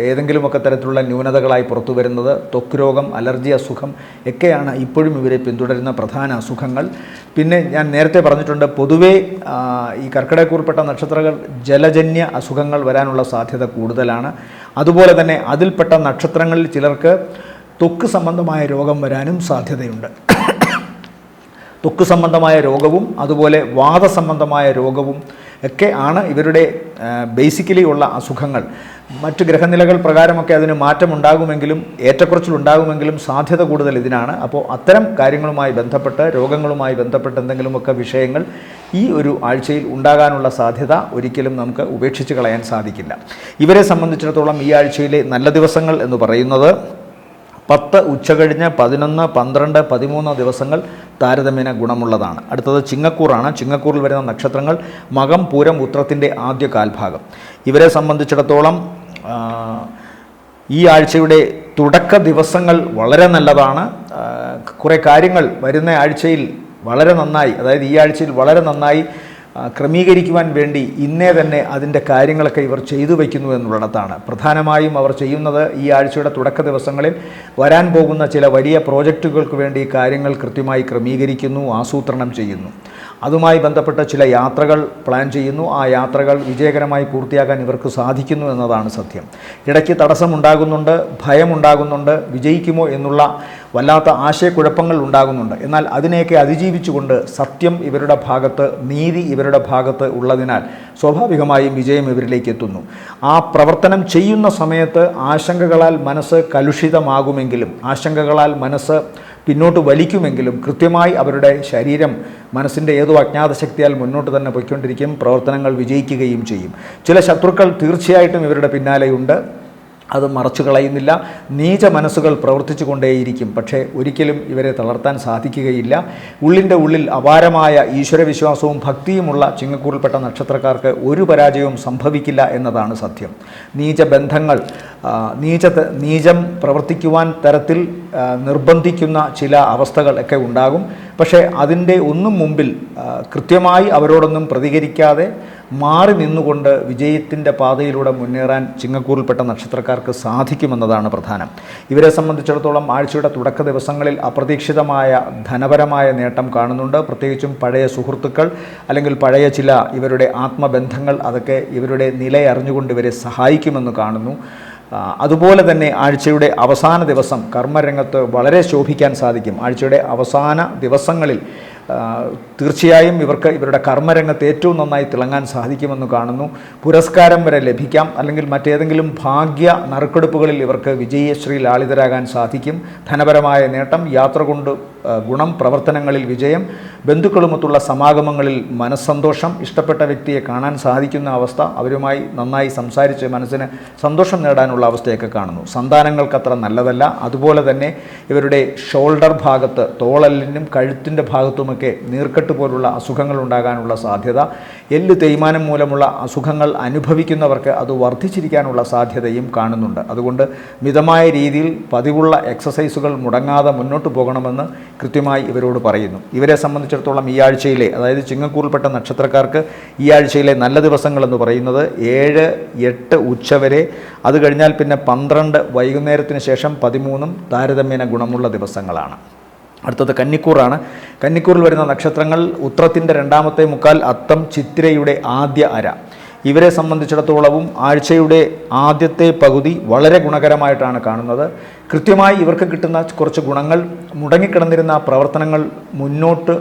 ഏതെങ്കിലുമൊക്കെ തരത്തിലുള്ള ന്യൂനതകളായി പുറത്തു വരുന്നത്. ത്വക്ക് രോഗം, അലർജി അസുഖം ഒക്കെയാണ് ഇപ്പോഴും ഇവരെ പിന്തുടരുന്ന പ്രധാന അസുഖങ്ങൾ. പിന്നെ ഞാൻ നേരത്തെ പറഞ്ഞിട്ടുണ്ട്, പൊതുവേ ഈ കർക്കിടകക്കൂറിൽപ്പെട്ട നക്ഷത്രങ്ങൾ ജലജന്യ അസുഖങ്ങൾ വരാനുള്ള സാധ്യത കൂടുതലാണ്. അതുപോലെ തന്നെ അതിൽപ്പെട്ട നക്ഷത്രങ്ങളിൽ ചിലർക്ക് ത്വക്ക് സംബന്ധമായ രോഗം വരാനും സാധ്യതയുണ്ട്. ത്വക്ക് സംബന്ധമായ രോഗവും അതുപോലെ വാദസംബന്ധമായ രോഗവും ഒക്കെ ആണ് ഇവരുടെ ബേസിക്കലി ഉള്ള അസുഖങ്ങൾ. മറ്റ് ഗ്രഹനിലകൾ പ്രകാരമൊക്കെ അതിന് മാറ്റമുണ്ടാകുമെങ്കിലും ഏറ്റക്കുറച്ചിലുണ്ടാകുമെങ്കിലും സാധ്യത കൂടുതൽ ഇതിനാണ്. അപ്പോൾ അത്തരം കാര്യങ്ങളുമായി ബന്ധപ്പെട്ട് രോഗങ്ങളുമായി ബന്ധപ്പെട്ട് എന്തെങ്കിലുമൊക്കെ വിഷയങ്ങൾ ഈ ഒരു ആഴ്ചയിൽ ഉണ്ടാകാനുള്ള സാധ്യത ഒരിക്കലും നമുക്ക് ഉപേക്ഷിച്ച് കളയാൻ സാധിക്കില്ല. ഇവരെ സംബന്ധിച്ചിടത്തോളം ഈ ആഴ്ചയിലെ നല്ല ദിവസങ്ങൾ എന്ന് പറയുന്നത് 10 ഉച്ചകഴിഞ്ഞ് 11, 12, 13 ദിവസങ്ങൾ താരതമ്യേന ഗുണമുള്ളതാണ്. അടുത്തത് ചിങ്ങക്കൂറാണ്. ചിങ്ങക്കൂറിൽ വരുന്ന നക്ഷത്രങ്ങൾ മകം, പൂരം, ഉത്രത്തിൻ്റെ ആദ്യ കാൽഭാഗം. ഇവരെ സംബന്ധിച്ചിടത്തോളം ഈ ആഴ്ചയുടെ തുടക്ക ദിവസങ്ങൾ വളരെ നല്ലതാണ്. കുറേ കാര്യങ്ങൾ വരുന്ന ആഴ്ചയിൽ വളരെ നന്നായി, അതായത് ഈ ആഴ്ചയിൽ വളരെ നന്നായി ക്രമീകരിക്കുവാൻ വേണ്ടി ഇന്നേ തന്നെ അതിൻ്റെ കാര്യങ്ങളൊക്കെ ഇവർ ചെയ്തു വയ്ക്കുന്നു എന്നുള്ളിടത്താണ്. പ്രധാനമായും അവർ ചെയ്യുന്നത് ഈ ആഴ്ചയുടെ തുടക്ക ദിവസങ്ങളിൽ വരാൻ പോകുന്ന ചില വലിയ പ്രോജക്റ്റുകൾക്ക് വേണ്ടി കാര്യങ്ങൾ കൃത്യമായി ക്രമീകരിക്കുന്നു, ആസൂത്രണം ചെയ്യുന്നു. അതുമായി ബന്ധപ്പെട്ട ചില യാത്രകൾ പ്ലാൻ ചെയ്യുന്നു. ആ യാത്രകൾ വിജയകരമായി പൂർത്തിയാക്കാൻ ഇവർക്ക് സാധിക്കുന്നു എന്നതാണ് സത്യം. ഇടയ്ക്ക് തടസ്സമുണ്ടാകുന്നുണ്ട്, ഭയമുണ്ടാകുന്നുണ്ട്, വിജയിക്കുമോ എന്നുള്ള വല്ലാത്ത ആശയക്കുഴപ്പങ്ങൾ ഉണ്ടാകുന്നുണ്ട്. എന്നാൽ അതിനെയൊക്കെ അതിജീവിച്ചുകൊണ്ട് സത്യം ഇവരുടെ ഭാഗത്ത്, നീതി ഇവരുടെ ഭാഗത്ത് ഉള്ളതിനാൽ സ്വാഭാവികമായും വിജയം ഇവരിലേക്ക് എത്തുന്നു. ആ പ്രവർത്തനം ചെയ്യുന്ന സമയത്ത് ആശങ്കകളാൽ മനസ്സ് കലുഷിതമാകുമെങ്കിലും, ആശങ്കകളാൽ മനസ്സ് പിന്നോട്ട് വലിക്കുമെങ്കിലും കൃത്യമായി അവരുടെ ശരീരം മനസ്സിൻ്റെ ഏതോ അജ്ഞാത ശക്തിയാൽ മുന്നോട്ട് തന്നെ പോയിക്കൊണ്ടിരിക്കും. പ്രവർത്തനങ്ങൾ വിജയിക്കുകയും ചെയ്യും. ചില ശത്രുക്കൾ തീർച്ചയായിട്ടും ഇവരുടെ പിന്നാലെയുണ്ട്, അത് മറച്ചു കളയുന്നില്ല. നീച മനസ്സുകൾ പ്രവർത്തിച്ചു കൊണ്ടേയിരിക്കും. പക്ഷേ ഒരിക്കലും ഇവരെ തളർത്താൻ സാധിക്കുകയില്ല. ഉള്ളിൻ്റെ ഉള്ളിൽ അപാരമായ ഈശ്വരവിശ്വാസവും ഭക്തിയുമുള്ള ചിങ്ങക്കൂറിൽപ്പെട്ട നക്ഷത്രക്കാർക്ക് ഒരു പരാജയവും സംഭവിക്കില്ല എന്നതാണ് സത്യം. നീചബന്ധങ്ങൾ, നീചം പ്രവർത്തിക്കുവാൻ തരത്തിൽ നിർബന്ധിക്കുന്ന ചില അവസ്ഥകൾ ഒക്കെ ഉണ്ടാകും. പക്ഷേ അതിൻ്റെ ഒന്നും മുമ്പിൽ കൃത്യമായി അവരോടൊന്നും പ്രതികരിക്കാതെ മാറി നിന്നുകൊണ്ട് വിജയത്തിൻ്റെ പാതയിലൂടെ മുന്നേറാൻ ചിങ്ങക്കൂറിൽപ്പെട്ട നക്ഷത്രക്കാർക്ക് സാധിക്കുമെന്നതാണ് പ്രധാനം. ഇവരെ സംബന്ധിച്ചിടത്തോളം ആഴ്ചയുടെ തുടക്ക ദിവസങ്ങളിൽ അപ്രതീക്ഷിതമായ ധനപരമായ നേട്ടം കാണുന്നുണ്ട്. പ്രത്യേകിച്ചും പഴയ സുഹൃത്തുക്കൾ അല്ലെങ്കിൽ പഴയ ചില ഇവരുടെ ആത്മബന്ധങ്ങൾ, അതൊക്കെ ഇവരുടെ നിലയറിഞ്ഞുകൊണ്ട് ഇവരെ സഹായിക്കുമെന്ന് കാണുന്നു. അതുപോലെ തന്നെ ആഴ്ചയുടെ അവസാന ദിവസം കർമ്മരംഗത്ത് വളരെ ശോഭിക്കാൻ സാധിക്കും. ആഴ്ചയുടെ അവസാന ദിവസങ്ങളിൽ തീർച്ചയായും ഇവർക്ക് ഇവരുടെ കർമ്മരംഗത്ത് ഏറ്റവും നന്നായി തിളങ്ങാൻ സാധിക്കുമെന്ന് കാണുന്നു. പുരസ്കാരം വരെ ലഭിക്കാം, അല്ലെങ്കിൽ മറ്റേതെങ്കിലും ഭാഗ്യ നറുക്കെടുപ്പുകളിൽ ഇവർക്ക് വിജയശ്രീ ലാളിതരാകാൻ സാധിക്കും. ധനപരമായ നേട്ടം, യാത്ര കൊണ്ട് ഗുണം, പ്രവർത്തനങ്ങളിൽ വിജയം, ബന്ധുക്കളുമൊത്തുള്ള സമാഗമങ്ങളിൽ മനസ്സന്തോഷം, ഇഷ്ടപ്പെട്ട വ്യക്തിയെ കാണാൻ സാധിക്കുന്ന അവസ്ഥ, അവരുമായി നന്നായി സംസാരിച്ച് മനസ്സിന് സന്തോഷം നേടാനുള്ള അവസ്ഥയൊക്കെ കാണുന്നു. സന്താനങ്ങൾക്കത്ര നല്ലതല്ല. അതുപോലെ തന്നെ ഇവരുടെ ഷോൾഡർ ഭാഗത്ത്, തോളലിനും കഴുത്തിൻ്റെ ഭാഗത്തുമൊക്കെ നീർക്കെട്ട് പോലുള്ള അസുഖങ്ങൾ ഉണ്ടാകാനുള്ള സാധ്യത, എല്ല് തേയ്മാനം മൂലമുള്ള അസുഖങ്ങൾ അനുഭവിക്കുന്നവർക്ക് അത് വർദ്ധിച്ചിരിക്കാനുള്ള സാധ്യതയും കാണുന്നുണ്ട്. അതുകൊണ്ട് മിതമായ രീതിയിൽ പതിവുള്ള എക്സസൈസുകൾ മുടങ്ങാതെ മുന്നോട്ട് പോകണമെന്ന് കൃത്യമായി ഇവരോട് പറയുന്നു. ഇവരെ സംബന്ധിച്ചിടത്തോളം ഈ ആഴ്ചയിലെ, അതായത് ചിങ്ങക്കൂറിൽപ്പെട്ട നക്ഷത്രക്കാർക്ക് ഈ ആഴ്ചയിലെ നല്ല ദിവസങ്ങളെന്ന് പറയുന്നത് 7, 8 ഉച്ചവരെ, അത് കഴിഞ്ഞാൽ പിന്നെ 12 വൈകുന്നേരത്തിന് ശേഷം 13 താരതമ്യേന ഗുണമുള്ള ദിവസങ്ങളാണ്. അടുത്തത് കന്നിക്കൂറാണ്. കന്നിക്കൂറിൽ വരുന്ന നക്ഷത്രങ്ങൾ ഉത്രത്തിൻ്റെ 2ാമത്തെ മുക്കാൽ, അത്തം, ചിത്തിരയുടെ ആദ്യ അര. ഇവരെ സംബന്ധിച്ചിടത്തോളവും ആഴ്ചയുടെ ആദ്യത്തെ പകുതി വളരെ ഗുണകരമായിട്ടാണ് കാണുന്നത്. കൃത്യമായി ഇവർക്ക് കിട്ടുന്ന കുറച്ച് ഗുണങ്ങൾ, മുടങ്ങിക്കിടന്നിരുന്ന പ്രവർത്തനങ്ങൾ മുന്നോട്ട്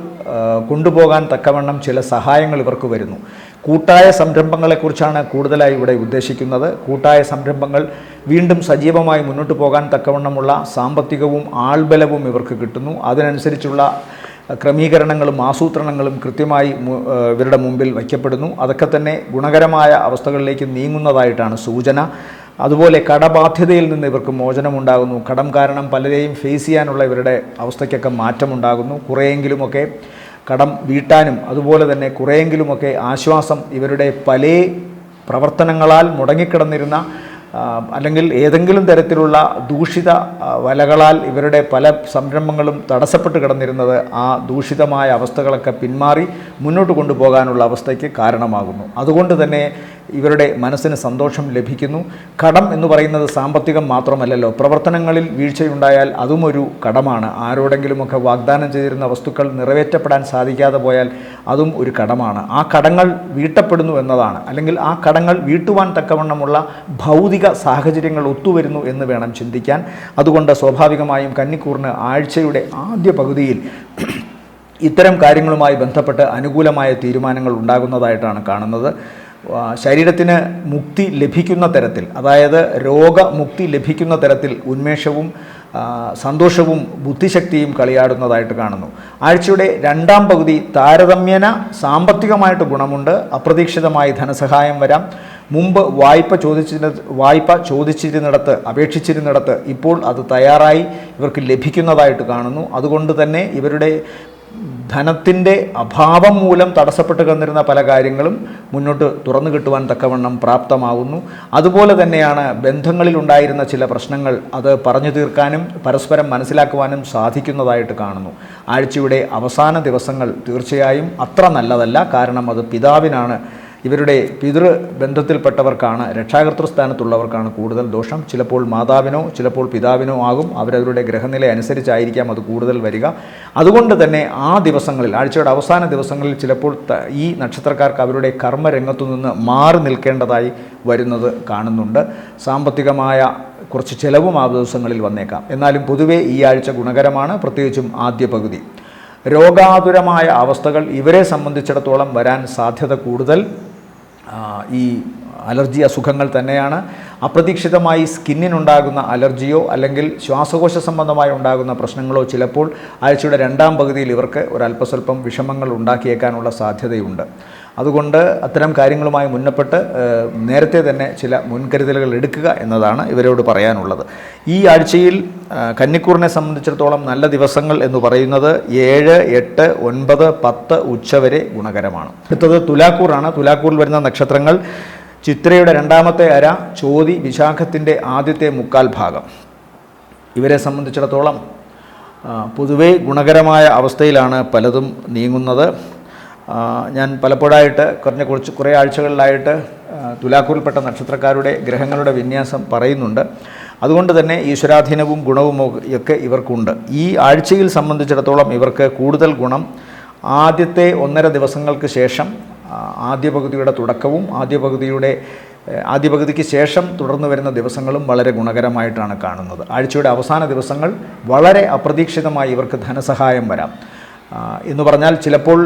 കൊണ്ടുപോകാൻ തക്കവണ്ണം ചില സഹായങ്ങൾ ഇവർക്ക് വരുന്നു. കൂട്ടായ സംരംഭങ്ങളെക്കുറിച്ചാണ് കൂടുതലായി ഇവിടെ ഉദ്ദേശിക്കുന്നത്. കൂട്ടായ സംരംഭങ്ങൾ വീണ്ടും സജീവമായി മുന്നോട്ട് പോകാൻ തക്കവണ്ണമുള്ള സാമ്പത്തികവും ആൾബലവും ഇവർക്ക് കിട്ടുന്നു. അതിനനുസരിച്ചുള്ള ക്രമീകരണങ്ങളും ആസൂത്രണങ്ങളും കൃത്യമായി ഇവരുടെ മുമ്പിൽ വയ്ക്കപ്പെടുന്നു. അതൊക്കെ തന്നെ ഗുണകരമായ അവസ്ഥകളിലേക്ക് നീങ്ങുന്നതായിട്ടാണ് സൂചന. അതുപോലെ കടബാധ്യതയിൽ നിന്ന് ഇവർക്ക് മോചനമുണ്ടാകുന്നു. കടം കാരണം പലരെയും ഫേസ് ചെയ്യാനുള്ള ഇവരുടെ അവസ്ഥയ്ക്കൊക്കെ മാറ്റമുണ്ടാകുന്നു. കുറേയെങ്കിലുമൊക്കെ കടം വീട്ടാനും അതുപോലെ തന്നെ കുറേയെങ്കിലുമൊക്കെ ആശ്വാസം ഇവരുടെ പല പ്രവർത്തനങ്ങളാൽ മുടങ്ങിക്കിടന്നിരുന്ന അല്ലെങ്കിൽ ഏതെങ്കിലും തരത്തിലുള്ള ദൂഷിത വലകളാൽ ഇവരുടെ പല സംരംഭങ്ങളും തടസ്സപ്പെട്ട് കിടന്നിരുന്നത് ആ ദൂഷിതമായ അവസ്ഥകളൊക്കെ പിന്മാറി മുന്നോട്ട് കൊണ്ടുപോകാനുള്ള അവസ്ഥയ്ക്ക് കാരണമാകുന്നു. അതുകൊണ്ട് തന്നെ ഇവരുടെ മനസ്സിന് സന്തോഷം ലഭിക്കുന്നു. കടം എന്ന് പറയുന്നത് സാമ്പത്തികം മാത്രമല്ലല്ലോ, പ്രവർത്തനങ്ങളിൽ വീഴ്ചയുണ്ടായാൽ അതും ഒരു കടമാണ്. ആരോടെങ്കിലുമൊക്കെ വാഗ്ദാനം ചെയ്തിരുന്ന വസ്തുക്കൾ നിറവേറ്റപ്പെടാൻ സാധിക്കാതെ പോയാൽ അതും ഒരു കടമാണ്. ആ കടങ്ങൾ വീട്ടപ്പെടുന്നു എന്നതാണ്, അല്ലെങ്കിൽ ആ കടങ്ങൾ വീട്ടുവാൻ തക്കവണ്ണമുള്ള ഭൗതിക സാഹചര്യങ്ങൾ ഒത്തുവരുന്നു എന്ന് വേണം ചിന്തിക്കാൻ. അതുകൊണ്ട് സ്വാഭാവികമായും കന്നിക്കൂറിന് ആഴ്ചയുടെ ആദ്യ പകുതിയിൽ ഇത്തരം കാര്യങ്ങളുമായി ബന്ധപ്പെട്ട് അനുകൂലമായ തീരുമാനങ്ങൾ ഉണ്ടാകുന്നതായിട്ടാണ് കാണുന്നത്. ശരീരത്തിന് മുക്തി ലഭിക്കുന്ന തരത്തിൽ, അതായത് രോഗമുക്തി ലഭിക്കുന്ന തരത്തിൽ ഉന്മേഷവും സന്തോഷവും ബുദ്ധിശക്തിയും കളിയാടുന്നതായിട്ട് കാണുന്നു. ആഴ്ചയുടെ രണ്ടാം പകുതി താരതമ്യേന സാമ്പത്തികമായിട്ട് ഗുണമുണ്ട്. അപ്രതീക്ഷിതമായി ധനസഹായം വരാം. മുമ്പ് വായ്പ ചോദിച്ചിരുന്നിടത്ത്, അപേക്ഷിച്ചിരുന്നിടത്ത് ഇപ്പോൾ അത് തയ്യാറായി ഇവർക്ക് ലഭിക്കുന്നതായിട്ട് കാണുന്നു. അതുകൊണ്ട് തന്നെ ഇവരുടെ ധനത്തിൻ്റെ അഭാവം മൂലം തടസ്സപ്പെട്ട് കിടന്നിരുന്ന പല കാര്യങ്ങളും മുന്നോട്ട് തുറന്നു കിട്ടുവാൻ തക്കവണ്ണം പ്രാപ്തമാവുന്നു. അതുപോലെ തന്നെയാണ് ബന്ധങ്ങളിൽ ഉണ്ടായിരുന്ന ചില പ്രശ്നങ്ങൾ അത് പറഞ്ഞു തീർക്കാനും പരസ്പരം മനസ്സിലാക്കുവാനും സാധിക്കുന്നതായിട്ട് കാണുന്നു. ആഴ്ചയുടെ അവസാന ദിവസങ്ങൾ തീർച്ചയായും അത്ര നല്ലതല്ല. കാരണം അത് പിതാവിനാണ്, ഇവരുടെ പിതൃബന്ധത്തിൽപ്പെട്ടവർക്കാണ്, രക്ഷാകർതൃസ്ഥാനത്തുള്ളവർക്കാണ് കൂടുതൽ ദോഷം. ചിലപ്പോൾ മാതാവിനോ ചിലപ്പോൾ പിതാവിനോ ആകും. അവരവരുടെ ഗ്രഹനില അനുസരിച്ചായിരിക്കാം അത് കൂടുതൽ വരിക. അതുകൊണ്ട് തന്നെ ആ ദിവസങ്ങളിൽ, ആഴ്ചയുടെ അവസാന ദിവസങ്ങളിൽ ചിലപ്പോൾ ഈ നക്ഷത്രക്കാർക്ക് അവരുടെ കർമ്മരംഗത്തു നിന്ന് മാറി നിൽക്കേണ്ടതായി വരുന്നത് കാണുന്നുണ്ട്. സാമ്പത്തികമായ കുറച്ച് ചിലവും ആ ദിവസങ്ങളിൽ വന്നേക്കാം. എന്നാലും പൊതുവേ ഈ ആഴ്ച ഗുണകരമാണ്, പ്രത്യേകിച്ചും ആദ്യ പകുതി. രോഗാതുരമായ അവസ്ഥകൾ ഇവരെ സംബന്ധിച്ചിടത്തോളം വരാൻ സാധ്യത കൂടുതൽ ഈ അലർജി അസുഖങ്ങൾ തന്നെയാണ്. അപ്രതീക്ഷിതമായി സ്കിന്നിനുണ്ടാകുന്ന അലർജിയോ അല്ലെങ്കിൽ ശ്വാസകോശ സംബന്ധമായി ഉണ്ടാകുന്ന പ്രശ്നങ്ങളോ ചിലപ്പോൾ ആഴ്ചയുടെ രണ്ടാം പകുതിയിൽ ഇവർക്ക് ഒരല്പസ്വല്പം വിഷമങ്ങൾ ഉണ്ടാക്കിയേക്കാനുള്ള സാധ്യതയുണ്ട്. അതുകൊണ്ട് അത്തരം കാര്യങ്ങളുമായി മുന്നപ്പെട്ട് നേരത്തെ തന്നെ ചില മുൻകരുതലുകൾ എടുക്കുക എന്നതാണ് ഇവരോട് പറയാനുള്ളത്. ഈ ആഴ്ചയിൽ കന്നിക്കൂറിനെ സംബന്ധിച്ചിടത്തോളം നല്ല ദിവസങ്ങൾ എന്ന് പറയുന്നത് 7, 8, 9, 10 ഉച്ചവരെ ഗുണകരമാണ്. അടുത്തത് തുലാക്കൂറാണ്. തുലാക്കൂറിൽ വരുന്ന നക്ഷത്രങ്ങൾ ചിത്രയുടെ രണ്ടാമത്തെ അര, ചോതി, വിശാഖത്തിൻ്റെ ആദ്യത്തെ മുക്കാൽ ഭാഗം. ഇവരെ സംബന്ധിച്ചിടത്തോളം പൊതുവേ ഗുണകരമായ അവസ്ഥയിലാണ് പലതും നീങ്ങുന്നത്. ഞാൻ പലപ്പോഴായിട്ട് കുറേ ആഴ്ചകളിലായിട്ട് തുലാക്കൂറിൽപ്പെട്ട നക്ഷത്രക്കാരുടെ ഗ്രഹങ്ങളുടെ വിന്യാസം പറയുന്നുണ്ട്. അതുകൊണ്ട് തന്നെ ഈശ്വരാധീനവും ഗുണവും ഒക്കെ ഇവർക്കുണ്ട്. ഈ ആഴ്ചയിൽ സംബന്ധിച്ചിടത്തോളം ഇവർക്ക് കൂടുതൽ ഗുണം ആദ്യത്തെ 1.5 ദിവസങ്ങൾക്ക് ശേഷം, ആദ്യ പകുതിയുടെ തുടക്കവും ആദ്യ പകുതിക്ക് ശേഷം തുടർന്നു വരുന്ന ദിവസങ്ങളും വളരെ ഗുണകരമായിട്ടാണ് കാണുന്നത്. ആഴ്ചയുടെ അവസാന ദിവസങ്ങൾ വളരെ അപ്രതീക്ഷിതമായി ഇവർക്ക് ധനസഹായം വരാം. എന്ന് പറഞ്ഞാൽ ചിലപ്പോൾ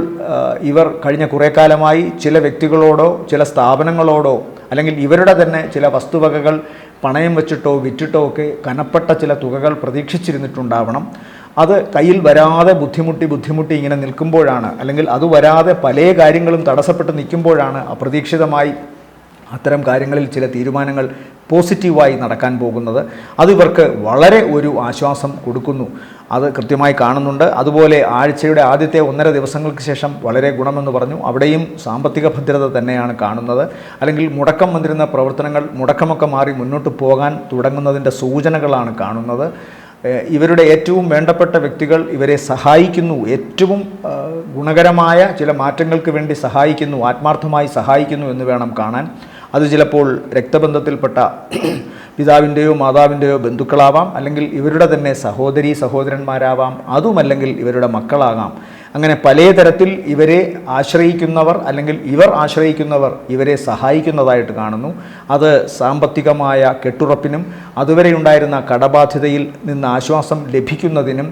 ഇവർ കഴിഞ്ഞ കുറേ കാലമായി ചില വ്യക്തികളോടോ ചില സ്ഥാപനങ്ങളോടോ അല്ലെങ്കിൽ ഇവരുടെ തന്നെ ചില വസ്തുവകകൾ പണയം വെച്ചിട്ടോ വിറ്റിട്ടോ ഒക്കെ കനപ്പെട്ട ചില തുകകൾ പ്രതീക്ഷിച്ചിരുന്നിട്ടുണ്ടാവണം. അത് കയ്യിൽ വരാതെ ബുദ്ധിമുട്ടി ഇങ്ങനെ നിൽക്കുമ്പോഴാണ്, അല്ലെങ്കിൽ അത് വരാതെ പല കാര്യങ്ങളും തടസ്സപ്പെട്ട് നിൽക്കുമ്പോഴാണ് അപ്രതീക്ഷിതമായി അത്തരം കാര്യങ്ങളിൽ ചില തീരുമാനങ്ങൾ പോസിറ്റീവായി നടക്കാൻ പോകുന്നത്. അതിവർക്ക് വളരെ ഒരു ആശ്വാസം കൊടുക്കുന്നു. അത് കൃത്യമായി കാണുന്നുണ്ട്. അതുപോലെ ആഴ്ചയുടെ ആദ്യത്തെ 1.5 ദിവസങ്ങൾക്ക് ശേഷം വളരെ ഗുണമെന്ന് പറഞ്ഞു. അവിടെയും സാമ്പത്തിക ഭദ്രത തന്നെയാണ് കാണുന്നത്. അല്ലെങ്കിൽ മുടക്കം വന്നിരുന്ന പ്രവർത്തനങ്ങൾ മുടക്കമൊക്കെ മാറി മുന്നോട്ട് പോകാൻ തുടങ്ങുന്നതിൻ്റെ സൂചനകളാണ് കാണുന്നത്. ഇവരുടെ ഏറ്റവും വേണ്ടപ്പെട്ട വ്യക്തികൾ ഇവരെ സഹായിക്കുന്നു, ഏറ്റവും ഗുണകരമായ ചില മാറ്റങ്ങൾക്ക് വേണ്ടി സഹായിക്കുന്നു, ആത്മാർത്ഥമായി സഹായിക്കുന്നു എന്ന് വേണം കാണാൻ. അത് ചിലപ്പോൾ രക്തബന്ധത്തിൽപ്പെട്ട പിതാവിൻ്റെയോ മാതാവിൻ്റെയോ ബന്ധുക്കളാവാം, അല്ലെങ്കിൽ ഇവരുടെ തന്നെ സഹോദരന്മാരാവാം, അതുമല്ലെങ്കിൽ ഇവരുടെ മക്കളാകാം. അങ്ങനെ പല തരത്തിൽ ഇവരെ ആശ്രയിക്കുന്നവർ അല്ലെങ്കിൽ ഇവർ ആശ്രയിക്കുന്നവർ ഇവരെ സഹായിക്കുന്നതായിട്ട് കാണുന്നു. അത് സാമ്പത്തികമായ കെട്ടുറപ്പിനും അതുവരെയുണ്ടായിരുന്ന കടബാധ്യതയിൽ നിന്ന് ആശ്വാസം ലഭിക്കുന്നതിനും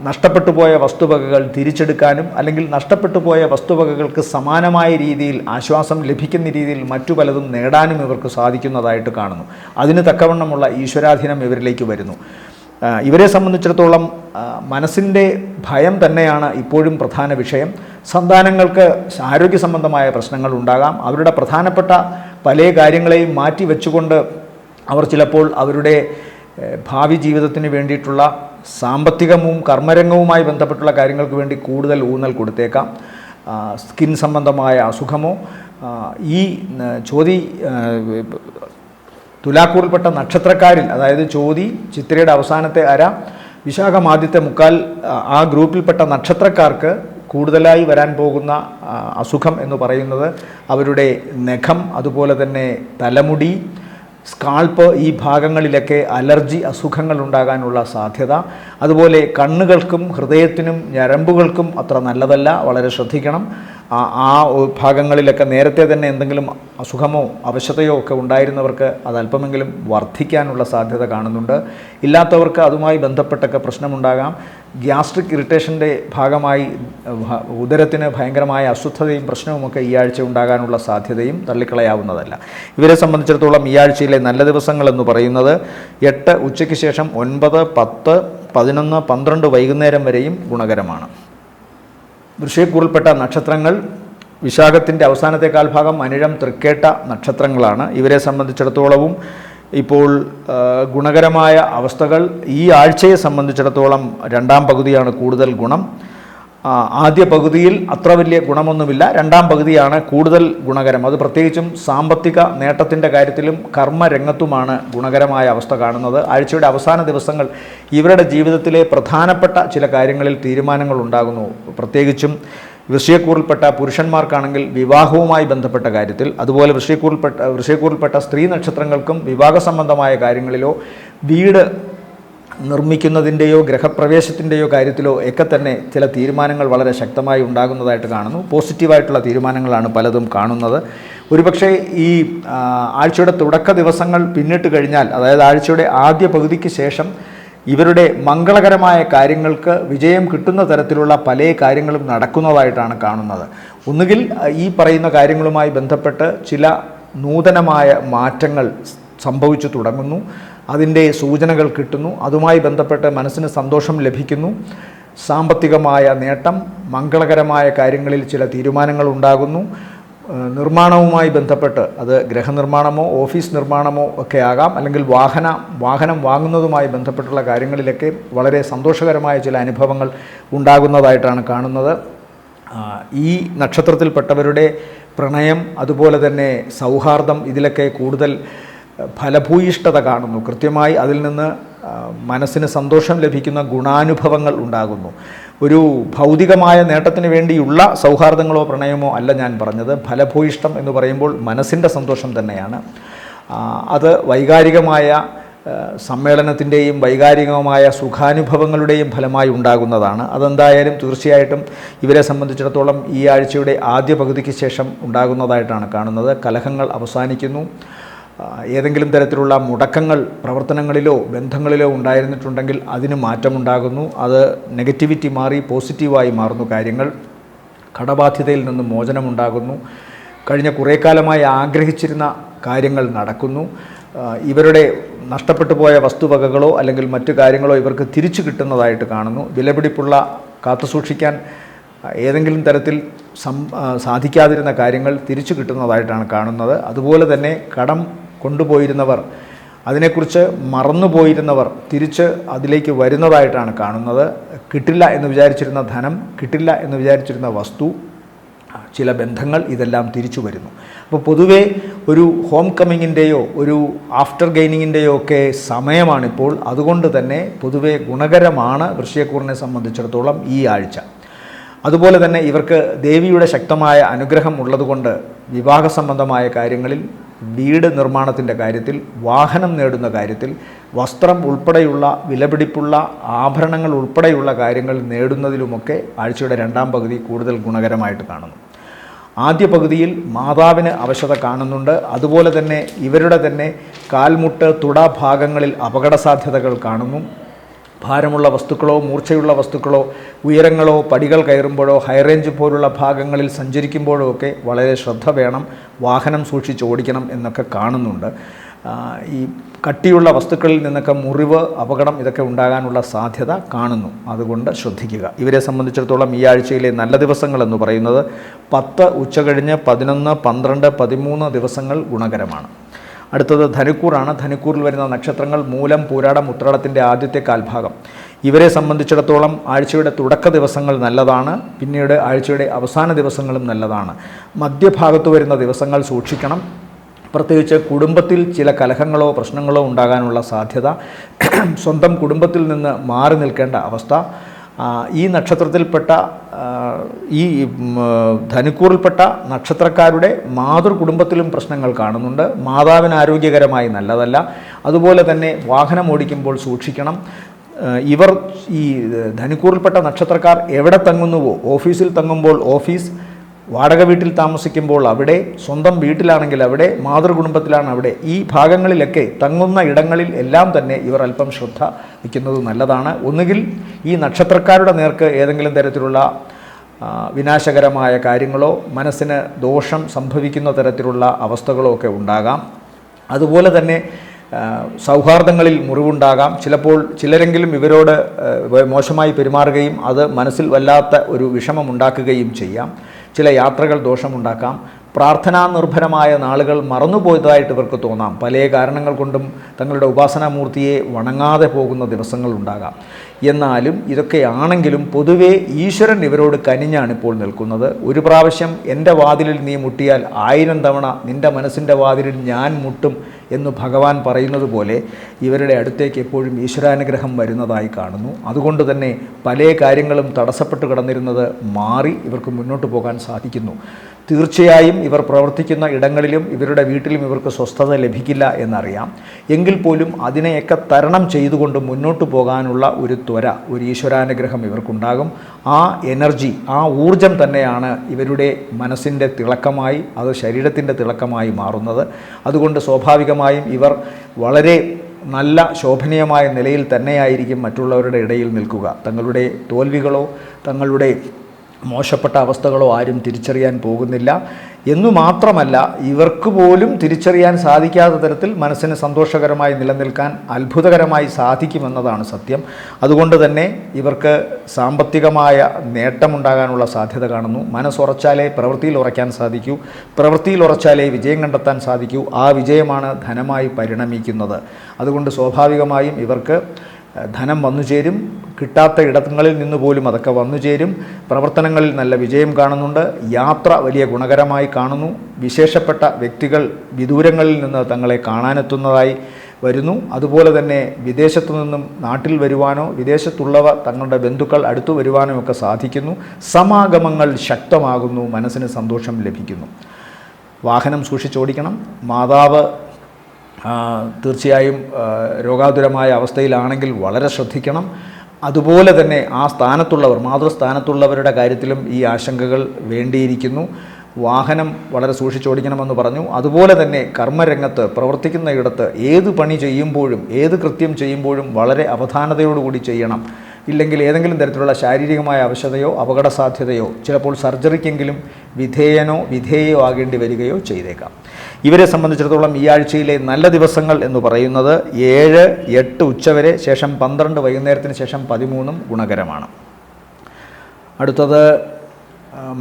നഷ്ടപ്പെട്ടു പോയ വസ്തുവകകൾ തിരിച്ചെടുക്കാനും അല്ലെങ്കിൽ നഷ്ടപ്പെട്ടു പോയ വസ്തുവകകൾക്ക് സമാനമായ രീതിയിൽ ആശ്വാസം ലഭിക്കുന്ന രീതിയിൽ മറ്റു പലതും നേടാനും ഇവർക്ക് സാധിക്കുന്നതായിട്ട് കാണുന്നു. അതിന് തക്കവണ്ണമുള്ള ഈശ്വരാധീനം ഇവരിലേക്ക് വരുന്നു. ഇവരെ സംബന്ധിച്ചിടത്തോളം മനസ്സിൻ്റെ ഭയം തന്നെയാണ് ഇപ്പോഴും പ്രധാന വിഷയം. സന്താനങ്ങൾക്ക് ആരോഗ്യ സംബന്ധമായ പ്രശ്നങ്ങൾ ഉണ്ടാകാം. അവരുടെ പ്രധാനപ്പെട്ട പല കാര്യങ്ങളെയും മാറ്റി വെച്ചുകൊണ്ട് അവർ ചിലപ്പോൾ അവരുടെ ഭാവി ജീവിതത്തിന് വേണ്ടിയിട്ടുള്ള സാമ്പത്തികവും കർമ്മരംഗവുമായി ബന്ധപ്പെട്ടുള്ള കാര്യങ്ങൾക്ക് വേണ്ടി കൂടുതൽ ഊന്നൽ കൊടുത്തേക്കാം. സ്കിൻ സംബന്ധമായ അസുഖമോ ഈ തുലാക്കൂറിൽപ്പെട്ട നക്ഷത്രക്കാരിൽ, അതായത് ചോതി, ചിത്രയുടെ അവസാനത്തെ അര, വിശാഖം ആദ്യത്തെ മുക്കാൽ, ആ ഗ്രൂപ്പിൽപ്പെട്ട നക്ഷത്രക്കാർക്ക് കൂടുതലായി വരാൻ പോകുന്ന അസുഖം എന്ന് പറയുന്നത് അവരുടെ നഖം, അതുപോലെ തന്നെ തലമുടി, സ്കാൾപ്പ്, ഈ ഭാഗങ്ങളിലൊക്കെ അലർജി അസുഖങ്ങൾ ഉണ്ടാകാനുള്ള സാധ്യത. അതുപോലെ കണ്ണുകൾക്കും ഹൃദയത്തിനും ഞരമ്പുകൾക്കും അത്ര നല്ലതല്ല, വളരെ ശ്രദ്ധിക്കണം. ആ ഭാഗങ്ങളിലൊക്കെ നേരത്തെ തന്നെ എന്തെങ്കിലും അസുഖമോ അവശതയോ ഒക്കെ ഉണ്ടായിരുന്നവർക്ക് അത് അല്പമെങ്കിലും വർദ്ധിക്കാനുള്ള സാധ്യത കാണുന്നുണ്ട്. ഇല്ലാത്തവർക്ക് അതുമായി ബന്ധപ്പെട്ടൊക്കെ പ്രശ്നമുണ്ടാകാം. ഗ്യാസ്ട്രിക് ഇറിറ്റേഷൻ്റെ ഭാഗമായി ഉദരത്തിന് ഭയങ്കരമായ അസ്വസ്ഥതയും പ്രശ്നവുമൊക്കെ ഈ ആഴ്ച ഉണ്ടാകാനുള്ള സാധ്യതയും തള്ളിക്കളയാവുന്നതല്ല. ഇവരെ സംബന്ധിച്ചിടത്തോളം ഈ ആഴ്ചയിലെ നല്ല ദിവസങ്ങളെന്ന് പറയുന്നത് 8 ഉച്ചയ്ക്ക് ശേഷം 9, 10, 11, 12 വൈകുന്നേരം വരെയും ഗുണകരമാണ്. വൃശ്ചികക്കൂറിൽപ്പെട്ട നക്ഷത്രങ്ങൾ വിശാഖത്തിൻ്റെ അവസാനത്തെ കാൽഭാഗം, അനിഴം, തൃക്കേട്ട നക്ഷത്രങ്ങളാണ്. ഇവരെ സംബന്ധിച്ചിടത്തോളവും ഇപ്പോൾ ഗുണകരമായ അവസ്ഥകൾ ഈ ആഴ്ചയെ സംബന്ധിച്ചിടത്തോളം രണ്ടാം പകുതിയാണ് കൂടുതൽ ഗുണം. ആദ്യ പകുതിയിൽ അത്ര വലിയ ഗുണമൊന്നുമില്ല. രണ്ടാം പകുതിയാണ് കൂടുതൽ ഗുണകരം. അത് പ്രത്യേകിച്ചും സാമ്പത്തിക നേട്ടത്തിൻ്റെ കാര്യത്തിലും കർമ്മരംഗത്തുമാണ് ഗുണകരമായ അവസ്ഥ കാണുന്നത്. ആഴ്ചയുടെ അവസാന ദിവസങ്ങൾ ഇവരുടെ ജീവിതത്തിലെ പ്രധാനപ്പെട്ട ചില കാര്യങ്ങളിൽ തീരുമാനങ്ങൾ ഉണ്ടാകുന്നു. പ്രത്യേകിച്ചും വൃശ്ചികക്കൂറിൽപ്പെട്ട പുരുഷന്മാർക്കാണെങ്കിൽ വിവാഹവുമായി ബന്ധപ്പെട്ട കാര്യത്തിൽ, അതുപോലെ വൃശ്ചികക്കൂറിൽപ്പെട്ട സ്ത്രീ നക്ഷത്രങ്ങൾക്കും വിവാഹ സംബന്ധമായ കാര്യങ്ങളിലോ വീട് നിർമ്മിക്കുന്നതിൻ്റെയോ ഗൃഹപ്രവേശത്തിൻ്റെയോ കാര്യത്തിലോ ഒക്കെ തന്നെ ചില തീരുമാനങ്ങൾ വളരെ ശക്തമായി ഉണ്ടാകുന്നതായിട്ട് കാണുന്നു. പോസിറ്റീവായിട്ടുള്ള തീരുമാനങ്ങളാണ് പലതും കാണുന്നത്. ഒരുപക്ഷെ ഈ ആഴ്ചയുടെ തുടക്ക ദിവസങ്ങൾ പിന്നിട്ട് കഴിഞ്ഞാൽ, അതായത് ആഴ്ചയുടെ ആദ്യ പകുതിക്ക് ശേഷം ഇവരുടെ മംഗളകരമായ കാര്യങ്ങൾക്ക് വിജയം കിട്ടുന്ന തരത്തിലുള്ള പല കാര്യങ്ങളും നടക്കുന്നതായിട്ടാണ് കാണുന്നത്. ഒന്നുകിൽ ഈ പറയുന്ന കാര്യങ്ങളുമായി ബന്ധപ്പെട്ട് ചില നൂതനമായ മാറ്റങ്ങൾ സംഭവിച്ചു തുടങ്ങുന്നു, അതിൻ്റെ സൂചനകൾ കിട്ടുന്നു, അതുമായി ബന്ധപ്പെട്ട് മനസ്സിന് സന്തോഷം ലഭിക്കുന്നു, സാമ്പത്തികമായ നേട്ടം, മംഗളകരമായ കാര്യങ്ങളിൽ ചില തീരുമാനങ്ങൾ ഉണ്ടാകുന്നു. നിർമ്മാണവുമായി ബന്ധപ്പെട്ട്, അത് ഗൃഹനിർമ്മാണമോ ഓഫീസ് നിർമ്മാണമോ ഒക്കെ ആകാം, അല്ലെങ്കിൽ വാഹനം വാങ്ങുന്നതുമായി ബന്ധപ്പെട്ടുള്ള കാര്യങ്ങളിലൊക്കെ വളരെ സന്തോഷകരമായ ചില അനുഭവങ്ങൾ ഉണ്ടാകുന്നതായിട്ടാണ് കാണുന്നത്. ഈ നക്ഷത്രത്തിൽപ്പെട്ടവരുടെ പ്രണയം, അതുപോലെ തന്നെ സൗഹാർദ്ദം, ഇതിലൊക്കെ കൂടുതൽ ഫലഭൂയിഷ്ഠത കാണുന്നു. കൃത്യമായി അതിൽ നിന്ന് മനസ്സിന് സന്തോഷം ലഭിക്കുന്ന ഗുണാനുഭവങ്ങൾ ഉണ്ടാകുന്നു. ഒരു ഭൗതികമായ നേട്ടത്തിന് വേണ്ടിയുള്ള സൗഹാർദ്ദങ്ങളോ പ്രണയമോ അല്ല ഞാൻ പറഞ്ഞത്. ഫലഭൂയിഷ്ടം എന്ന് പറയുമ്പോൾ മനസ്സിൻ്റെ സന്തോഷം തന്നെയാണ്. അത് വൈകാരികമായ സമ്മേളനത്തിൻ്റെയും വൈകാരികമായ സുഖാനുഭവങ്ങളുടെയും ഫലമായി ഉണ്ടാകുന്നതാണ്. അതെന്തായാലും തീർച്ചയായിട്ടും ഇവരെ സംബന്ധിച്ചിടത്തോളം ഈ ആഴ്ചയുടെ ആദ്യ പകുതിക്ക് ശേഷം ഉണ്ടാകുന്നതായിട്ടാണ് കാണുന്നത്. കലഹങ്ങൾ അവസാനിക്കുന്നു. ഏതെങ്കിലും തരത്തിലുള്ള മുടക്കങ്ങൾ പ്രവർത്തനങ്ങളിലോ ബന്ധങ്ങളിലോ ഉണ്ടായിരുന്നിട്ടുണ്ടെങ്കിൽ അതിന് മാറ്റമുണ്ടാകുന്നു. അത് നെഗറ്റിവിറ്റി മാറി പോസിറ്റീവായി മാറുന്നു കാര്യങ്ങൾ. കടബാധ്യതയിൽ നിന്ന് മോചനമുണ്ടാകുന്നു. കഴിഞ്ഞ കുറേ കാലമായി ആഗ്രഹിച്ചിരുന്ന കാര്യങ്ങൾ നടക്കുന്നു. ഇവരുടെ നഷ്ടപ്പെട്ടു പോയ വസ്തുവകകളോ അല്ലെങ്കിൽ മറ്റു കാര്യങ്ങളോ ഇവർക്ക് തിരിച്ചു കിട്ടുന്നതായിട്ട് കാണുന്നു. വിലപിടിപ്പുള്ള കാത്തുസൂക്ഷിക്കാൻ ഏതെങ്കിലും തരത്തിൽ സാധിക്കാതിരുന്ന കാര്യങ്ങൾ തിരിച്ചു കിട്ടുന്നതായിട്ടാണ് കാണുന്നത്. അതുപോലെ തന്നെ കടം കൊണ്ടുപോയിരുന്നവർ, അതിനെക്കുറിച്ച് മറന്നുപോയിരുന്നവർ തിരിച്ച് അതിലേക്ക് വരുന്നതായിട്ടാണ് കാണുന്നത്. കിട്ടില്ല എന്ന് വിചാരിച്ചിരുന്ന ധനം, കിട്ടില്ല എന്ന് വിചാരിച്ചിരുന്ന വസ്തു, ചില ബന്ധങ്ങൾ, ഇതെല്ലാം തിരിച്ചു വരുന്നു. അപ്പോൾ പൊതുവേ ഒരു ഹോം കമ്മിങ്ങിൻ്റെയോ ഒരു ആഫ്റ്റർ ഗെയിനിങ്ങിൻ്റെയോ ഒക്കെ സമയമാണിപ്പോൾ. അതുകൊണ്ട് തന്നെ പൊതുവേ ഗുണകരമാണ് വൃശ്ചികക്കൂറിനെ സംബന്ധിച്ചിടത്തോളം ഈ ആഴ്ച. അതുപോലെ തന്നെ ഇവർക്ക് ദേവിയുടെ ശക്തമായ അനുഗ്രഹം ഉള്ളതുകൊണ്ട് വിവാഹ സംബന്ധമായ കാര്യങ്ങളിൽ, വീട് നിർമ്മാണത്തിൻ്റെ കാര്യത്തിൽ, വാഹനം നേടുന്ന കാര്യത്തിൽ, വസ്ത്രം ഉൾപ്പെടെയുള്ള വിലപിടിപ്പുള്ള ആഭരണങ്ങൾ ഉൾപ്പെടെയുള്ള കാര്യങ്ങൾ നേടുന്നതിലുമൊക്കെ ആഴ്ചയുടെ രണ്ടാം പകുതി കൂടുതൽ ഗുണകരമായിട്ട് കാണുന്നു. ആദ്യ പകുതിയിൽ മാതാവിന് അവശത കാണുന്നുണ്ട്. അതുപോലെ തന്നെ ഇവരുടെ തന്നെ കാൽമുട്ട്, തുട ഭാഗങ്ങളിൽ അപകട സാധ്യതകൾ കാണുന്നു. ഭാരമുള്ള വസ്തുക്കളോ മൂർച്ചയുള്ള വസ്തുക്കളോ ഉയരങ്ങളോ പടികൾ കയറുമ്പോഴോ ഹൈറേഞ്ച് പോലുള്ള ഭാഗങ്ങളിൽ സഞ്ചരിക്കുമ്പോഴോ ഒക്കെ വളരെ ശ്രദ്ധ വേണം. വാഹനം സൂക്ഷിച്ച് ഓടിക്കണം എന്നൊക്കെ കാണുന്നുണ്ട്. ഈ കട്ടിയുള്ള വസ്തുക്കളിൽ നിന്നൊക്കെ മുറിവ്, അപകടം ഇതൊക്കെ ഉണ്ടാകാനുള്ള സാധ്യത കാണുന്നു. അതുകൊണ്ട് ശ്രദ്ധിക്കുക. ഇവരെ സംബന്ധിച്ചിടത്തോളം ഈ ആഴ്ചയിലെ നല്ല ദിവസങ്ങളെന്ന് പറയുന്നത് 10 ഉച്ചകഴിഞ്ഞ് 11, 12, 13 ദിവസങ്ങൾ ഗുണകരമാണ്. അടുത്തത് ധനുക്കൂറാണ്. ധനുക്കൂറിൽ വരുന്ന നക്ഷത്രങ്ങൾ മൂലം, പൂരാടം, ഉത്രാടത്തിൻ്റെ ആദ്യത്തെ കാൽഭാഗം. ഇവരെ സംബന്ധിച്ചിടത്തോളം ആഴ്ചയുടെ തുടക്ക ദിവസങ്ങൾ നല്ലതാണ്. പിന്നീട് ആഴ്ചയുടെ അവസാന ദിവസങ്ങളും നല്ലതാണ്. മധ്യഭാഗത്ത് വരുന്ന ദിവസങ്ങൾ സൂക്ഷിക്കണം. പ്രത്യേകിച്ച് കുടുംബത്തിൽ ചില കലഹങ്ങളോ പ്രശ്നങ്ങളോ ഉണ്ടാകാനുള്ള സാധ്യത, സ്വന്തം കുടുംബത്തിൽ നിന്ന് മാറി നിൽക്കേണ്ട അവസ്ഥ. ഈ നക്ഷത്രത്തിൽപ്പെട്ട ഈ ധനുക്കൂറിൽപ്പെട്ട നക്ഷത്രക്കാരുടെ മാതൃകുടുംബത്തിലും പ്രശ്നങ്ങൾ കാണുന്നുണ്ട്. മാതാവിന് ആരോഗ്യകരമായി നല്ലതല്ല. അതുപോലെ തന്നെ വാഹനം ഓടിക്കുമ്പോൾ സൂക്ഷിക്കണം. ഇവർ ഈ ധനുക്കൂറിൽപ്പെട്ട നക്ഷത്രക്കാർ എവിടെ തങ്ങുന്നുവോ, ഓഫീസിൽ തങ്ങുമ്പോൾ ഓഫീസ്, വാടക വീട്ടിൽ താമസിക്കുമ്പോൾ അവിടെ, സ്വന്തം വീട്ടിലാണെങ്കിൽ അവിടെ, മാതൃകുടുംബത്തിലാണ് അവിടെ, ഈ ഭാഗങ്ങളിലൊക്കെ തങ്ങുന്ന ഇടങ്ങളിൽ എല്ലാം തന്നെ ഇവർ അല്പം ശ്രദ്ധ വയ്ക്കുന്നത് നല്ലതാണ്. ഒന്നുകിൽ ഈ നക്ഷത്രക്കാരുടെ നേർക്ക് ഏതെങ്കിലും തരത്തിലുള്ള വിനാശകരമായ കാര്യങ്ങളോ മനസ്സിന് ദോഷം സംഭവിക്കുന്ന തരത്തിലുള്ള അവസ്ഥകളോ ഒക്കെ ഉണ്ടാകാം. അതുപോലെ തന്നെ സൗഹാർദ്ദങ്ങളിൽ മുറിവുണ്ടാകാം. ചിലപ്പോൾ ചിലരെങ്കിലും ഇവരോട് മോശമായി പെരുമാറുകയും അത് മനസ്സിൽ വല്ലാത്ത ഒരു വിഷമമുണ്ടാക്കുകയും ചെയ്യാം. ചില യാത്രകൾ ദോഷമുണ്ടാക്കാം. പ്രാർത്ഥനാ നിർഭരമായ നാളുകൾ മറന്നുപോയതായിട്ട് ഇവർക്ക് തോന്നാം. പല കാരണങ്ങൾ കൊണ്ടും തങ്ങളുടെ ഉപാസനാമൂർത്തിയെ വണങ്ങാതെ പോകുന്ന ദിവസങ്ങളുണ്ടാകാം. എന്നാലും ഇതൊക്കെയാണെങ്കിലും പൊതുവെ ഈശ്വരൻ ഇവരോട് കനിഞ്ഞാണ് ഇപ്പോൾ നിൽക്കുന്നത്. ഒരു പ്രാവശ്യം എൻ്റെ വാതിലിൽ നീ മുട്ടിയാൽ 1000 തവണ നിൻ്റെ മനസ്സിൻ്റെ വാതിലിൽ ഞാൻ മുട്ടും എന്ന് ഭഗവാൻ പറയുന്നത് പോലെ ഇവരുടെ അടുത്തേക്ക് എപ്പോഴും ഈശ്വരാനുഗ്രഹം വരുന്നതായി കാണുന്നു. അതുകൊണ്ട് തന്നെ പല കാര്യങ്ങളും തടസ്സപ്പെട്ട് കിടന്നിരുന്നത് മാറി ഇവർക്ക് മുന്നോട്ട് പോകാൻ സാധിക്കുന്നു. തീർച്ചയായും ഇവർ പ്രവർത്തിക്കുന്ന ഇടങ്ങളിലും ഇവരുടെ വീട്ടിലും ഇവർക്ക് സ്വസ്ഥത ലഭിക്കില്ല എന്നറിയാം. എങ്കിൽ പോലും അതിനെയൊക്കെ തരണം ചെയ്തുകൊണ്ട് മുന്നോട്ട് പോകാനുള്ള ഒരു ത്വര, ഒരു ഈശ്വരാനുഗ്രഹം ഇവർക്കുണ്ടാകും. ആ എനർജി, ആ ഊർജം തന്നെയാണ് ഇവരുടെ മനസ്സിൻ്റെ തിളക്കമായി, അത് ശരീരത്തിൻ്റെ തിളക്കമായി മാറുന്നത്. അതുകൊണ്ട് സ്വാഭാവികമായും ഇവർ വളരെ നല്ല ശോഭനീയമായ നിലയിൽ തന്നെയായിരിക്കും മറ്റുള്ളവരുടെ ഇടയിൽ നിൽക്കുക. തങ്ങളുടെ തോൽവികളോ തങ്ങളുടെ മോശപ്പെട്ട അവസ്ഥകളോ ആരും തിരിച്ചറിയാൻ പോകുന്നില്ല എന്നു മാത്രമല്ല, ഇവർക്ക് പോലും തിരിച്ചറിയാൻ സാധിക്കാത്ത തരത്തിൽ മനസ്സിന് സന്തോഷകരമായി നിലനിൽക്കാൻ അത്ഭുതകരമായി സാധിക്കുമെന്നതാണ് സത്യം. അതുകൊണ്ട് തന്നെ ഇവർക്ക് സാമ്പത്തികമായ നേട്ടമുണ്ടാകാനുള്ള സാധ്യത കാണുന്നു. മനസ്സുറച്ചാലേ പ്രവൃത്തിയിൽ ഉറയ്ക്കാൻ സാധിക്കൂ, പ്രവൃത്തിയിൽ ഉറച്ചാലേ വിജയം കണ്ടെത്താൻ സാധിക്കൂ. ആ വിജയമാണ് ധനമായി പരിണമിക്കുന്നത്. അതുകൊണ്ട് സ്വാഭാവികമായും ഇവർക്ക് ധനം വന്നു ചേരും. കിട്ടാത്ത ഇടങ്ങളിൽ നിന്ന് പോലും അതൊക്കെ വന്നു ചേരും. പ്രവർത്തനങ്ങളിൽ നല്ല വിജയം കാണുന്നുണ്ട്. യാത്ര വലിയ ഗുണകരമായി കാണുന്നു. വിശേഷപ്പെട്ട വ്യക്തികൾ വിദൂരങ്ങളിൽ നിന്ന് തങ്ങളെ കാണാനെത്തുന്നതായി വരുന്നു. അതുപോലെ തന്നെ വിദേശത്തു നിന്നും നാട്ടിൽ വരുവാനോ വിദേശത്തുള്ളവർ തങ്ങളുടെ ബന്ധുക്കൾ അടുത്തു വരുവാനോ ഒക്കെ സാധിക്കുന്നു. സമാഗമങ്ങൾ ശക്തമാകുന്നു. മനസ്സിന് സന്തോഷം ലഭിക്കുന്നു. വാഹനം സൂക്ഷിച്ചോടിക്കണം. മാതാവ് തീർച്ചയായും രോഗാതുരമായ അവസ്ഥയിലാണെങ്കിൽ വളരെ ശ്രദ്ധിക്കണം. അതുപോലെ തന്നെ ആ സ്ഥാനത്തുള്ളവർ, മാതൃസ്ഥാനത്തുള്ളവരുടെ കാര്യത്തിലും ഈ ആശങ്കകൾ വേണ്ടിയിരിക്കുന്നു. വാഹനം വളരെ സൂക്ഷിച്ചോടിക്കണമെന്ന് പറഞ്ഞു. അതുപോലെ തന്നെ കർമ്മരംഗത്ത് പ്രവർത്തിക്കുന്ന ഇടത്ത് ഏത് പണി ചെയ്യുമ്പോഴും ഏത് കൃത്യം ചെയ്യുമ്പോഴും വളരെ അവധാനതയോടുകൂടി ചെയ്യണം. ഇല്ലെങ്കിൽ ഏതെങ്കിലും തരത്തിലുള്ള ശാരീരികമായ അവശതയോ അപകട സാധ്യതയോ ചിലപ്പോൾ സർജറിക്കെങ്കിലും വിധേയയോ ആകേണ്ടി വരികയോ ചെയ്തേക്കാം. ഇവരെ സംബന്ധിച്ചിടത്തോളം ഈ ആഴ്ചയിലെ നല്ല ദിവസങ്ങൾ എന്ന് പറയുന്നത് 7, 8 ഉച്ചവരെ, ശേഷം 12 വൈകുന്നേരത്തിന് ശേഷം 13 ഗുണകരമാണ്. അടുത്തത്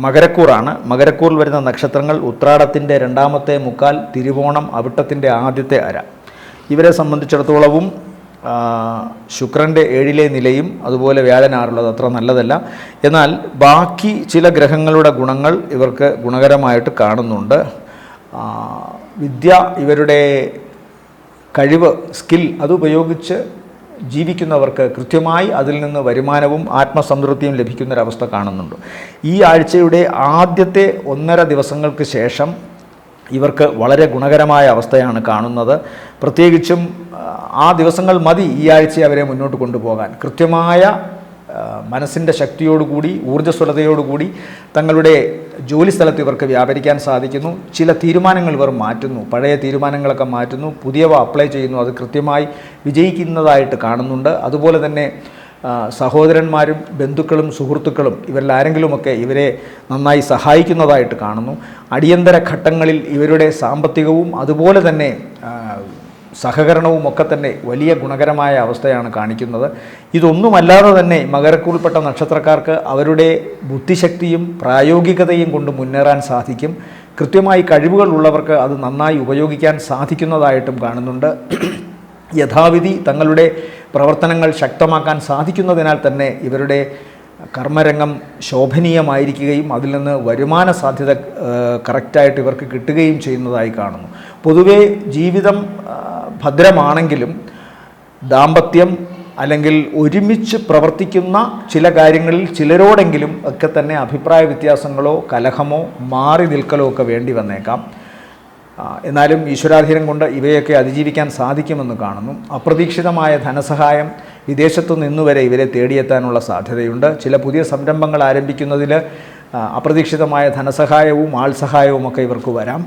മകരക്കൂറാണ്. മകരക്കൂറിൽ വരുന്ന നക്ഷത്രങ്ങൾ ഉത്രാടത്തിൻ്റെ 2ാമത്തെ മുക്കാൽ, തിരുവോണം, അവിട്ടത്തിൻ്റെ ആദ്യത്തെ അര. ഇവരെ സംബന്ധിച്ചിടത്തോളവും ശുക്രൻ്റെ 7ലെ നിലയും അതുപോലെ വ്യാഴൻ 6ലുള്ളത് അത്ര നല്ലതല്ല. എന്നാൽ ബാക്കി ചില ഗ്രഹങ്ങളുടെ ഗുണങ്ങൾ ഇവർക്ക് ഗുണകരമായിട്ട് കാണുന്നുണ്ട്. വിദ്യ, ഇവരുടെ കഴിവ്, സ്കിൽ അതുപയോഗിച്ച് ജീവിക്കുന്നവർക്ക് കൃത്യമായി അതിൽ നിന്ന് വരുമാനവും ആത്മസംതൃപ്തിയും ലഭിക്കുന്നൊരവസ്ഥ കാണുന്നുണ്ട്. ഈ ആഴ്ചയുടെ ആദ്യത്തെ 1.5 ദിവസങ്ങൾക്ക് ശേഷം ഇവർക്ക് വളരെ ഗുണകരമായ അവസ്ഥയാണ് കാണുന്നത്. പ്രത്യേകിച്ചും ആ ദിവസങ്ങൾ മതി ഈ ആഴ്ച അവരെ മുന്നോട്ട് കൊണ്ടുപോകാൻ. കൃത്യമായ മനസ്സിൻ്റെ ശക്തിയോടുകൂടി, ഊർജ്ജസ്വലതയോടുകൂടി തങ്ങളുടെ ജോലി സ്ഥലത്ത് ഇവർക്ക് വ്യാപരിക്കാൻ സാധിക്കുന്നു. ചില തീരുമാനങ്ങൾ ഇവർ മാറ്റുന്നു, പഴയ തീരുമാനങ്ങളൊക്കെ മാറ്റുന്നു, പുതിയവ അപ്ലൈ ചെയ്യുന്നു. അത് കൃത്യമായി വിജയിക്കുന്നതായിട്ട് കാണുന്നുണ്ട്. അതുപോലെ തന്നെ സഹോദരന്മാരും ബന്ധുക്കളും സുഹൃത്തുക്കളും ഇവരിൽ ആരെങ്കിലുമൊക്കെ ഇവരെ നന്നായി സഹായിക്കുന്നതായിട്ട് കാണുന്നു. അടിയന്തര ഘട്ടങ്ങളിൽ ഇവരുടെ സാമ്പത്തികവും അതുപോലെ തന്നെ സഹകരണവും ഒക്കെ തന്നെ വലിയ ഗുണകരമായ അവസ്ഥയാണ് കാണിക്കുന്നത്. ഇതൊന്നുമല്ലാതെ തന്നെ മകരക്കൂറിൽപ്പെട്ട നക്ഷത്രക്കാർക്ക് അവരുടെ ബുദ്ധിശക്തിയും പ്രായോഗികതയും കൊണ്ട് മുന്നേറാൻ സാധിക്കും. കൃത്യമായി കഴിവുകൾ ഉള്ളവർക്ക് അത് നന്നായി ഉപയോഗിക്കാൻ സാധിക്കുന്നതായിട്ടും കാണുന്നുണ്ട്. യഥാവിധി തങ്ങളുടെ പ്രവർത്തനങ്ങൾ ശക്തമാക്കാൻ സാധിക്കുന്നതിനാൽ തന്നെ ഇവരുടെ കർമ്മരംഗം ശോഭനീയമായിരിക്കുകയും അതിൽ നിന്ന് വരുമാന സാധ്യത കറക്റ്റായിട്ട് ഇവർക്ക് കിട്ടുകയും ചെയ്യുന്നതായി കാണുന്നു. പൊതുവേ ജീവിതം ഭദ്രമാണെങ്കിലും ദാമ്പത്യം അല്ലെങ്കിൽ ഒരുമിച്ച് പ്രവർത്തിക്കുന്ന ചില കാര്യങ്ങളിൽ ചിലരോടെങ്കിലും ഒക്കെ തന്നെ അഭിപ്രായ വ്യത്യാസങ്ങളോ കലഹമോ മാറി നിൽക്കലോ ഒക്കെ വേണ്ടി വന്നേക്കാം. എന്നാലും ഈശ്വരാധീനം കൊണ്ട് ഇവയൊക്കെ അതിജീവിക്കാൻ സാധിക്കുമെന്ന് കാണുന്നു. അപ്രതീക്ഷിതമായ ധനസഹായം വിദേശത്തു നിന്നുവരെ ഇവരെ തേടിയെത്താനുള്ള സാധ്യതയുണ്ട്. ചില പുതിയ സംരംഭങ്ങൾ ആരംഭിക്കുന്നതിൽ അപ്രതീക്ഷിതമായ ധനസഹായവും ആൾസഹായവും ഒക്കെ ഇവർക്ക് വരാം.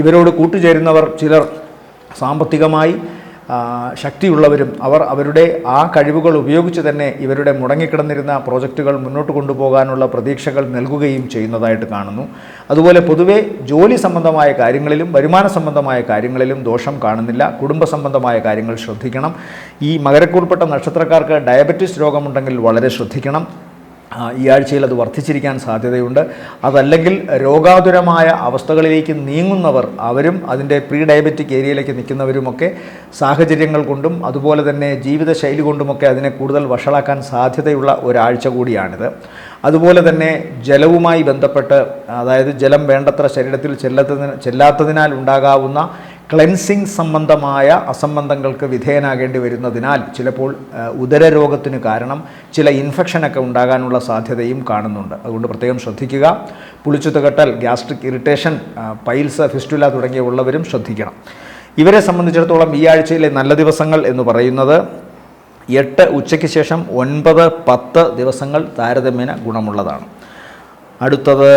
ഇവരോട് കൂട്ടുചേരുന്നവർ ചിലർ സാമ്പത്തികമായി ശക്തിയുള്ളവരും അവരുടെ ആ കഴിവുകൾ ഉപയോഗിച്ച് തന്നെ ഇവരുടെ മുടങ്ങിക്കിടന്നിരുന്ന പ്രോജക്റ്റുകൾ മുന്നോട്ട് കൊണ്ടുപോകാനുള്ള പ്രതീക്ഷകൾ നൽകുകയും ചെയ്യുന്നതായിട്ട് കാണുന്നു. അതുപോലെ പൊതുവെ ജോലി സംബന്ധമായ കാര്യങ്ങളിലും വരുമാന സംബന്ധമായ കാര്യങ്ങളിലും ദോഷം കാണുന്നില്ല. കുടുംബ സംബന്ധമായ കാര്യങ്ങൾ ശ്രദ്ധിക്കണം. ഈ മകരക്കൂറിൽപ്പെട്ട നക്ഷത്രക്കാർക്ക് ഡയബറ്റിസ് രോഗമുണ്ടെങ്കിൽ വളരെ ശ്രദ്ധിക്കണം. ഈ ആഴ്ചയിൽ അത് വർദ്ധിച്ചിരിക്കാൻ സാധ്യതയുണ്ട്. അതല്ലെങ്കിൽ രോഗാതുരമായ അവസ്ഥകളിലേക്ക് നീങ്ങുന്നവർ അവരും അതിൻ്റെ പ്രീ ഡയബറ്റിക് ഏരിയയിലേക്ക് നിൽക്കുന്നവരുമൊക്കെ സാഹചര്യങ്ങൾ കൊണ്ടും അതുപോലെ തന്നെ ജീവിതശൈലി കൊണ്ടുമൊക്കെ അതിനെ കൂടുതൽ വഷളാക്കാൻ സാധ്യതയുള്ള ഒരാഴ്ച കൂടിയാണിത്. അതുപോലെ തന്നെ ജലവുമായി ബന്ധപ്പെട്ട്, അതായത് ജലം വേണ്ടത്ര ശരീരത്തിൽ ചെല്ലാത്തതിനാൽ ഉണ്ടാകാവുന്ന ക്ലെൻസിങ് സംബന്ധമായ അസംബന്ധങ്ങൾക്ക് വിധേയനാകേണ്ടി വരുന്നതിനാൽ ചിലപ്പോൾ ഉദരരോഗത്തിന് കാരണം ചില ഇൻഫെക്ഷനൊക്കെ ഉണ്ടാകാനുള്ള സാധ്യതയും കാണുന്നുണ്ട്. അതുകൊണ്ട് പ്രത്യേകം ശ്രദ്ധിക്കുക. പുളിച്ചുതുകട്ടൽ, ഗ്യാസ്ട്രിക് ഇറിറ്റേഷൻ, പൈൽസ്, ഫിസ്റ്റുല തുടങ്ങിയുള്ളവരും ശ്രദ്ധിക്കണം. ഇവരെ സംബന്ധിച്ചിടത്തോളം ഈ ആഴ്ചയിലെ നല്ല ദിവസങ്ങൾ എന്ന് പറയുന്നത് 8 ഉച്ചയ്ക്ക് ശേഷം 9, 10 ദിവസങ്ങൾ താരതമ്യേന ഗുണമുള്ളതാണ്. അടുത്തത്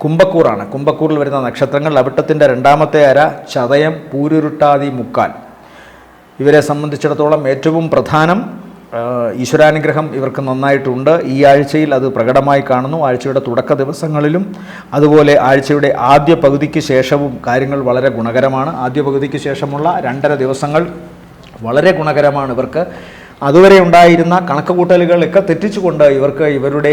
കുംഭക്കൂറാണ്. കുംഭക്കൂറിൽ വരുന്ന നക്ഷത്രങ്ങൾ അവിട്ടത്തിൻ്റെ 2ാമത്തെ അര, ചതയം, പൂരുരുട്ടാതി, മുക്കാൽ. ഇവരെ സംബന്ധിച്ചിടത്തോളം ഏറ്റവും പ്രധാനം ഈശ്വരാനുഗ്രഹം ഇവർക്ക് നന്നായിട്ടുണ്ട്. ഈ ആഴ്ചയിൽ അത് പ്രകടമായി കാണുന്നു. ആഴ്ചയുടെ തുടക്ക ദിവസങ്ങളിലും അതുപോലെ ആഴ്ചയുടെ ആദ്യ പകുതിക്ക് ശേഷവും കാര്യങ്ങൾ വളരെ ഗുണകരമാണ്. ആദ്യ പകുതിക്ക് ശേഷമുള്ള 2.5 ദിവസങ്ങൾ വളരെ ഗുണകരമാണ് ഇവർക്ക്. അതുവരെ ഉണ്ടായിരുന്ന കണക്കുകൂട്ടലുകളൊക്കെ തെറ്റിച്ചുകൊണ്ട് ഇവർക്ക് ഇവരുടെ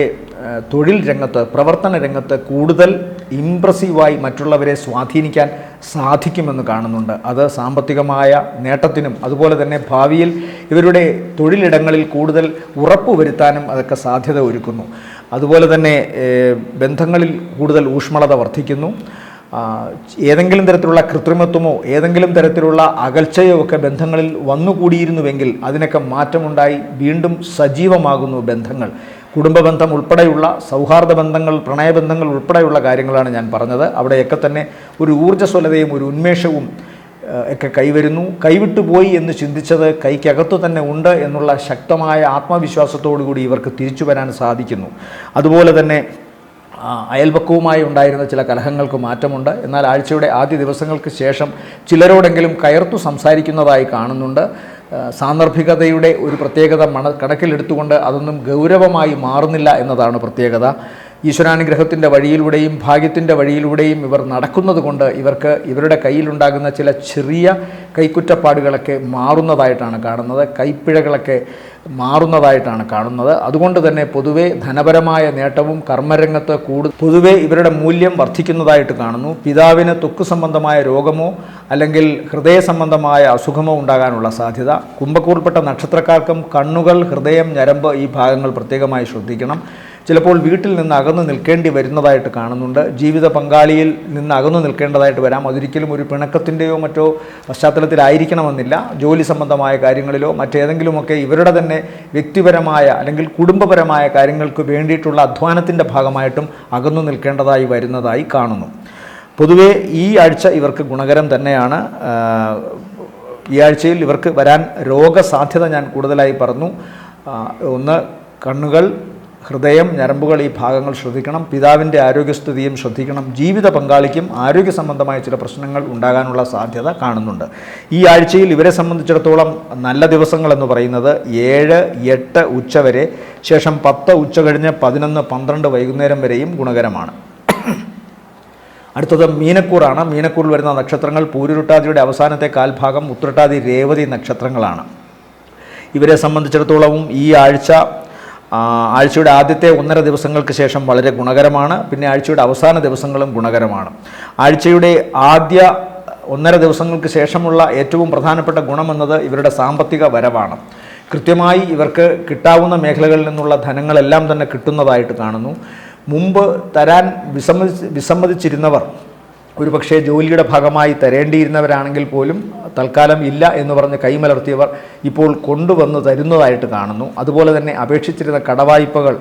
തൊഴിൽ രംഗത്ത്, പ്രവർത്തന രംഗത്ത് കൂടുതൽ ഇംപ്രസീവായി മറ്റുള്ളവരെ സ്വാധീനിക്കാൻ സാധിക്കുമെന്ന് കാണുന്നുണ്ട്. അത് സാമ്പത്തികമായ നേട്ടത്തിനും അതുപോലെ തന്നെ ഭാവിയിൽ ഇവരുടെ തൊഴിലിടങ്ങളിൽ കൂടുതൽ ഉറപ്പുവരുത്താനും അതൊക്കെ സാധ്യത ഒരുക്കുന്നു. അതുപോലെ തന്നെ ബന്ധങ്ങളിൽ കൂടുതൽ ഊഷ്മളത വർദ്ധിക്കുന്നു. ഏതെങ്കിലും തരത്തിലുള്ള കൃത്രിമത്വമോ ഏതെങ്കിലും തരത്തിലുള്ള അകൽച്ചയോ ഒക്കെ ബന്ധങ്ങളിൽ വന്നുകൂടിയിരുന്നുവെങ്കിൽ അതിനൊക്കെ മാറ്റമുണ്ടായി വീണ്ടും സജീവമാകുന്നു ബന്ധങ്ങൾ. കുടുംബബന്ധം ഉൾപ്പെടെയുള്ള സൗഹാർദ്ദ ബന്ധങ്ങൾ, പ്രണയബന്ധങ്ങൾ ഉൾപ്പെടെയുള്ള കാര്യങ്ങളാണ് ഞാൻ പറഞ്ഞത്. അവിടെയൊക്കെ തന്നെ ഒരു ഊർജ്ജസ്വലതയും ഒരു ഉന്മേഷവും ഒക്കെ കൈവരുന്നു. കൈവിട്ടുപോയി എന്ന് ചിന്തിച്ചത് കൈക്കകത്തു തന്നെ ഉണ്ട് എന്നുള്ള ശക്തമായ ആത്മവിശ്വാസത്തോടു കൂടി ഇവർക്ക് തിരിച്ചു വരാൻ സാധിക്കുന്നു. അതുപോലെ തന്നെ അയൽപക്കവുമായി ഉണ്ടായിരുന്ന ചില കലഹങ്ങൾക്ക് മാറ്റമുണ്ട്. എന്നാൽ ആഴ്ചയുടെ ആദ്യ ദിവസങ്ങൾക്ക് ശേഷം ചിലരോടെങ്കിലും കയർത്തു സംസാരിക്കുന്നതായി കാണുന്നുണ്ട്. സാന്ദർഭികതയുടെ ഒരു പ്രത്യേകത കണക്കിലെടുത്തുകൊണ്ട് അതൊന്നും ഗൗരവമായി മാറുന്നില്ല എന്നതാണ് പ്രത്യേകത. ഈശ്വരാനുഗ്രഹത്തിൻ്റെ വഴിയിലൂടെയും ഭാഗ്യത്തിൻ്റെ വഴിയിലൂടെയും ഇവർ നടക്കുന്നത് കൊണ്ട് ഇവർക്ക് ഇവരുടെ കയ്യിലുണ്ടാകുന്ന ചില ചെറിയ കൈക്കുറ്റപ്പാടുകളൊക്കെ മാറുന്നതായിട്ടാണ് കാണുന്നത്. കൈപ്പിഴകളൊക്കെ മാറുന്നതായിട്ടാണ് കാണുന്നത്. അതുകൊണ്ട് തന്നെ പൊതുവെ ധനപരമായ നേട്ടവും കർമ്മരംഗത്ത് പൊതുവെ ഇവരുടെ മൂല്യം വർദ്ധിക്കുന്നതായിട്ട് കാണുന്നു. പിതാവിന് ത്വക്ക് സംബന്ധമായ രോഗമോ അല്ലെങ്കിൽ ഹൃദയ സംബന്ധമായ അസുഖമോ ഉണ്ടാകാനുള്ള സാധ്യത. കുംഭക്കൂറിൽപ്പെട്ട നക്ഷത്രക്കാർക്കും കണ്ണുകൾ, ഹൃദയം, ഞരമ്പ് ഈ ഭാഗങ്ങൾ പ്രത്യേകമായി ശ്രദ്ധിക്കണം. ചിലപ്പോൾ വീട്ടിൽ നിന്ന് അകന്നു നിൽക്കേണ്ടി വരുന്നതായിട്ട് കാണുന്നുണ്ട്. ജീവിത പങ്കാളിയിൽ നിന്ന് അകന്നു നിൽക്കേണ്ടതായിട്ട് വരാം. അതൊരിക്കലും ഒരു പിണക്കത്തിൻ്റെയോ മറ്റോ പശ്ചാത്തലത്തിലായിരിക്കണമെന്നില്ല. ജോലി സംബന്ധമായ കാര്യങ്ങളിലോ മറ്റേതെങ്കിലുമൊക്കെ ഇവരുടെ തന്നെ വ്യക്തിപരമായ അല്ലെങ്കിൽ കുടുംബപരമായ കാര്യങ്ങൾക്ക് വേണ്ടിയിട്ടുള്ള അധ്വാനത്തിൻ്റെ ഭാഗമായിട്ടും അകന്നു നിൽക്കേണ്ടതായി വരുന്നതായി കാണുന്നു. പൊതുവേ ഈ ആഴ്ച ഇവർക്ക് ഗുണകരം തന്നെയാണ്. ഈ ആഴ്ചയിൽ ഇവർക്ക് വരാൻ രോഗസാധ്യത ഞാൻ കൂടുതലായി പറഞ്ഞു. ഒന്ന് കണ്ണുകൾ, ഹൃദയം, ഞരമ്പുകൾ ഈ ഭാഗങ്ങൾ ശ്രദ്ധിക്കണം. പിതാവിൻ്റെ ആരോഗ്യസ്ഥിതിയും ശ്രദ്ധിക്കണം. ജീവിത പങ്കാളിക്കും ആരോഗ്യ സംബന്ധമായ ചില പ്രശ്നങ്ങൾ ഉണ്ടാകാനുള്ള സാധ്യത കാണുന്നുണ്ട്. ഈ ആഴ്ചയിൽ ഇവരെ സംബന്ധിച്ചിടത്തോളം നല്ല ദിവസങ്ങളെന്ന് പറയുന്നത് 7, 8 ഉച്ച വരെ, ശേഷം 10 ഉച്ച കഴിഞ്ഞ് 11, 12 വൈകുന്നേരം വരെയും ഗുണകരമാണ്. അടുത്തത് മീനക്കൂറാണ്. മീനക്കൂറിൽ വരുന്ന നക്ഷത്രങ്ങൾ പൂരുരുട്ടാതിയുടെ അവസാനത്തെ കാൽഭാഗം, ഉത്രട്ടാതി, രേവതി നക്ഷത്രങ്ങളാണ്. ഇവരെ സംബന്ധിച്ചിടത്തോളവും ഈ ആഴ്ചയുടെ ആദ്യത്തെ 1.5 ദിവസങ്ങൾക്ക് ശേഷം വളരെ ഗുണകരമാണ്. പിന്നെ ആഴ്ചയുടെ അവസാന ദിവസങ്ങളും ഗുണകരമാണ്. ആഴ്ചയുടെ ആദ്യ 1.5 ദിവസങ്ങൾക്ക് ശേഷമുള്ള ഏറ്റവും പ്രധാനപ്പെട്ട ഗുണമെന്നത് ഇവരുടെ സാമ്പത്തിക വരവാണ്. കൃത്യമായി ഇവർക്ക് കിട്ടാവുന്ന മേഖലകളിൽ നിന്നുള്ള ധനങ്ങളെല്ലാം തന്നെ കിട്ടുന്നതായിട്ട് കാണുന്നു. മുമ്പ് തരാൻ വിസമ്മതിച്ചിരുന്നവർ, ഒരുപക്ഷെ ജോലിയുടെ ഭാഗമായി തരേണ്ടിയിരുന്നവരാണെങ്കിൽ പോലും തൽക്കാലം ഇല്ല എന്ന് പറഞ്ഞ് കൈമലർത്തിയവർ ഇപ്പോൾ കൊണ്ടുവന്ന് തരുന്നതായിട്ട് കാണുന്നു. അതുപോലെ തന്നെ അപേക്ഷിച്ചിരുന്ന കടവായ്പകൾ,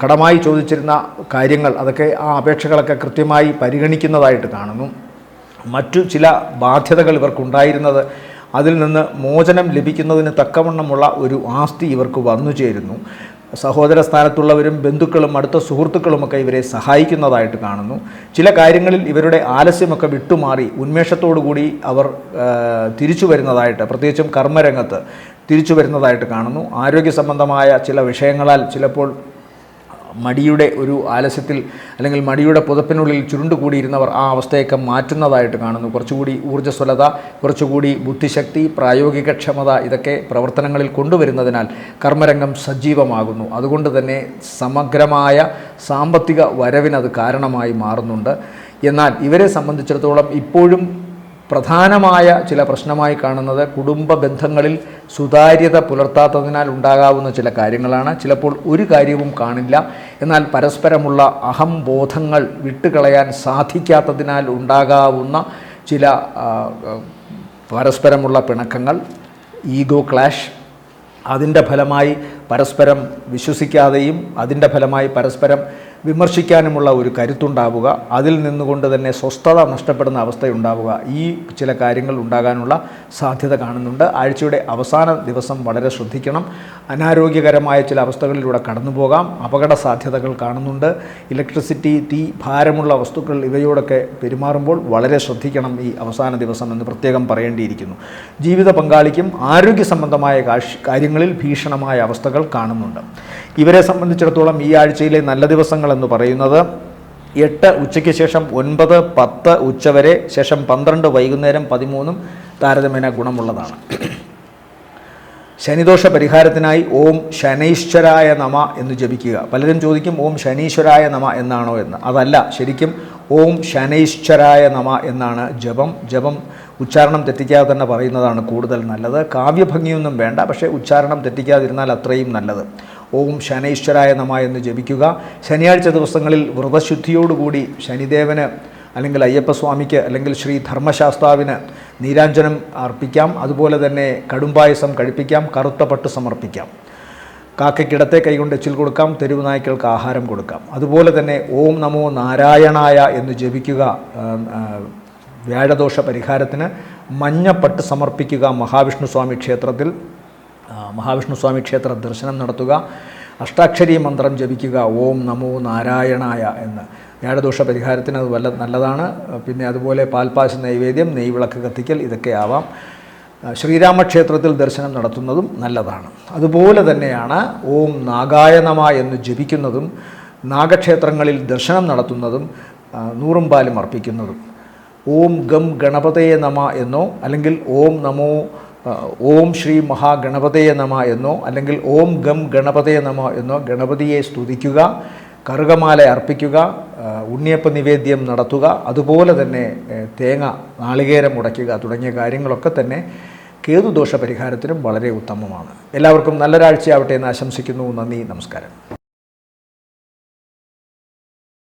കടമായി ചോദിച്ചിരുന്ന കാര്യങ്ങൾ, അതൊക്കെ ആ അപേക്ഷകളൊക്കെ കൃത്യമായി പരിഗണിക്കുന്നതായിട്ട് കാണുന്നു. മറ്റു ചില ബാധ്യതകൾ ഇവർക്കുണ്ടായിരുന്നത്, അതിൽ നിന്ന് മോചനം ലഭിക്കുന്നതിന് തക്കവണ്ണമുള്ള ഒരു ആസ്തി ഇവർക്ക് വന്നു ചേരുന്നു. സഹോദര സ്ഥാനത്തുള്ളവരും ബന്ധുക്കളും അടുത്ത സുഹൃത്തുക്കളുമൊക്കെ ഇവരെ സഹായിക്കുന്നതായിട്ട് കാണുന്നു. ചില കാര്യങ്ങളിൽ ഇവരുടെ ആലസ്യമൊക്കെ വിട്ടുമാറി ഉന്മേഷത്തോടുകൂടി അവർ തിരിച്ചു വരുന്നതായിട്ട്, പ്രത്യേകിച്ചും കർമ്മരംഗത്ത് തിരിച്ചു വരുന്നതായിട്ട് കാണുന്നു. ആരോഗ്യ സംബന്ധമായ ചില വിഷയങ്ങളാൽ ചിലപ്പോൾ മടിയുടെ ഒരു ആലസ്യത്തിൽ അല്ലെങ്കിൽ മടിയുടെ പുതപ്പിനുള്ളിൽ ചുരുണ്ടുകൂടിയിരുന്നവർ ആ അവസ്ഥയൊക്കെ മാറ്റുന്നതായിട്ട് കാണുന്നു. കുറച്ചുകൂടി ഊർജ്ജസ്വലത, കുറച്ചുകൂടി ബുദ്ധിശക്തി, പ്രായോഗികക്ഷമത ഇതൊക്കെ പ്രവർത്തനങ്ങളിൽ കൊണ്ടുവരുന്നതിനാൽ കർമ്മരംഗം സജീവമാകുന്നു. അതുകൊണ്ട് തന്നെ സമഗ്രമായ സാമ്പത്തിക വരവിനത് കാരണമായി മാറുന്നുണ്ട്. എന്നാൽ ഇവരെ സംബന്ധിച്ചിടത്തോളം ഇപ്പോഴും പ്രധാനമായ ചില പ്രശ്നമായി കാണുന്നത് കുടുംബ ബന്ധങ്ങളിൽ സുതാര്യത പുലർത്താത്തതിനാൽ ഉണ്ടാകാവുന്ന ചില കാര്യങ്ങളാണ്. ചിലപ്പോൾ ഒരു കാര്യവും കാണില്ല, എന്നാൽ പരസ്പരമുള്ള അഹംബോധങ്ങൾ വിട്ടുകളയാൻ സാധിക്കാത്തതിനാൽ ഉണ്ടാകാവുന്ന ചില പരസ്പരമുള്ള പിണക്കങ്ങൾ, ഈഗോ ക്ലാഷ്, അതിൻ്റെ ഫലമായി പരസ്പരം വിശ്വസിക്കാതെയും അതിൻ്റെ ഫലമായി പരസ്പരം വിമർശിക്കാനുമുള്ള ഒരു കരുത്തുണ്ടാവുക, അതിൽ നിന്നുകൊണ്ട് തന്നെ സ്വസ്ഥത നഷ്ടപ്പെടുന്ന അവസ്ഥയുണ്ടാവുക, ഈ ചില കാര്യങ്ങൾ ഉണ്ടാകാനുള്ള സാധ്യത കാണുന്നുണ്ട്. ആഴ്ചയുടെ അവസാന ദിവസം വളരെ ശ്രദ്ധിക്കണം. അനാരോഗ്യകരമായ ചില അവസ്ഥകളിലൂടെ കടന്നു പോകാം. അപകട സാധ്യതകൾ കാണുന്നുണ്ട്. ഇലക്ട്രിസിറ്റി, തീ, ഭാരമുള്ള വസ്തുക്കൾ ഇവയോടൊക്കെ പെരുമാറുമ്പോൾ വളരെ ശ്രദ്ധിക്കണം ഈ അവസാന ദിവസം എന്ന് പ്രത്യേകം പറയേണ്ടിയിരിക്കുന്നു. ജീവിത പങ്കാളിക്കും ആരോഗ്യ സംബന്ധമായ കാര്യങ്ങളിൽ ഭീഷണമായ അവസ്ഥകൾ കാണുന്നുണ്ട്. ഇവരെ സംബന്ധിച്ചിടത്തോളം ഈ ആഴ്ചയിലെ നല്ല ദിവസങ്ങൾ എന്ന് പറയുന്നത് 8 ഉച്ചയ്ക്ക് ശേഷം 9, 10 ഉച്ചവരെ, ശേഷം 12 വൈകുന്നേരം 13 താരതമ്യേന ഗുണമുള്ളതാണ്. ശനിദോഷ പരിഹാരത്തിനായി ഓം ശനൈശ്വരായ നമ എന്ന് ജപിക്കുക. പലരും ചോദിക്കും ഓം ശനീശ്വരായ നമ എന്നാണോ എന്ന്. അതല്ല, ശരിക്കും ഓം ശനൈശ്വരായ നമ എന്നാണ് ജപം ഉച്ചാരണം തെറ്റിക്കാതെ തന്നെ പറയുന്നതാണ് കൂടുതൽ നല്ലത്. കാവ്യഭംഗിയൊന്നും വേണ്ട, പക്ഷേ ഉച്ചാരണം തെറ്റിക്കാതിരുന്നാൽ അത്രയും നല്ലത്. ഓം ശനൈശ്വരായ നമ എന്ന് ജപിക്കുക. ശനിയാഴ്ച ദിവസങ്ങളിൽ വ്രതശുദ്ധിയോടുകൂടി ശനിദേവന് അല്ലെങ്കിൽ അയ്യപ്പസ്വാമിക്ക് അല്ലെങ്കിൽ ശ്രീ ധർമ്മശാസ്താവിന് നീരാഞ്ജനം അർപ്പിക്കാം. അതുപോലെ തന്നെ കടുംപായസം കഴിപ്പിക്കാം, കറുത്ത പട്ട് സമർപ്പിക്കാം. കാക്കയ്ക്കിടത്തെ കൈകൊണ്ട് എച്ചിൽ കൊടുക്കാം, തെരുവ് നായ്ക്കൾക്ക് ആഹാരം കൊടുക്കാം. അതുപോലെ തന്നെ ഓം നമോ നാരായണായ എന്ന് ജപിക്കുക. വ്യാഴദോഷ പരിഹാരത്തിന് മഞ്ഞപ്പട്ട് സമർപ്പിക്കുക. മഹാവിഷ്ണു സ്വാമി ക്ഷേത്ര ദർശനം നടത്തുക. അഷ്ടാക്ഷരി മന്ത്രം ജപിക്കുക, ഓം നമോ നാരായണായ എന്ന്. വ്യാഴദോഷ പരിഹാരത്തിന് അത് നല്ലതാണ്. പിന്നെ അതുപോലെ പാൽപ്പാശ നൈവേദ്യം, നെയ്വിളക്ക് കത്തിക്കൽ ഇതൊക്കെ ആവാം. ശ്രീരാമക്ഷേത്രത്തിൽ ദർശനം നടത്തുന്നതും നല്ലതാണ്. അതുപോലെ തന്നെയാണ് ഓം നാഗായ നമ എന്ന് ജപിക്കുന്നതും നാഗക്ഷേത്രങ്ങളിൽ ദർശനം നടത്തുന്നതും നൂറും പാലും അർപ്പിക്കുന്നതും. ഓം ഗം ഗണപതയെ നമ എന്നോ അല്ലെങ്കിൽ ഓം ശ്രീ മഹാഗണപതയെ നമ എന്നോ അല്ലെങ്കിൽ ഓം ഗം ഗണപതയെ നമ എന്നോ ഗണപതിയെ സ്തുതിക്കുക, കറുകമാല അർപ്പിക്കുക, ഉണ്ണിയപ്പ നിവേദ്യം നടത്തുക, അതുപോലെ തന്നെ തേങ്ങ, നാളികേരം ഉടയ്ക്കുക തുടങ്ങിയ കാര്യങ്ങളൊക്കെ തന്നെ കേതുദോഷ പരിഹാരത്തിനും വളരെ ഉത്തമമാണ്. എല്ലാവർക്കും നല്ലൊരാഴ്ചയാവട്ടെ എന്ന് ആശംസിക്കുന്നു. നന്ദി, നമസ്കാരം.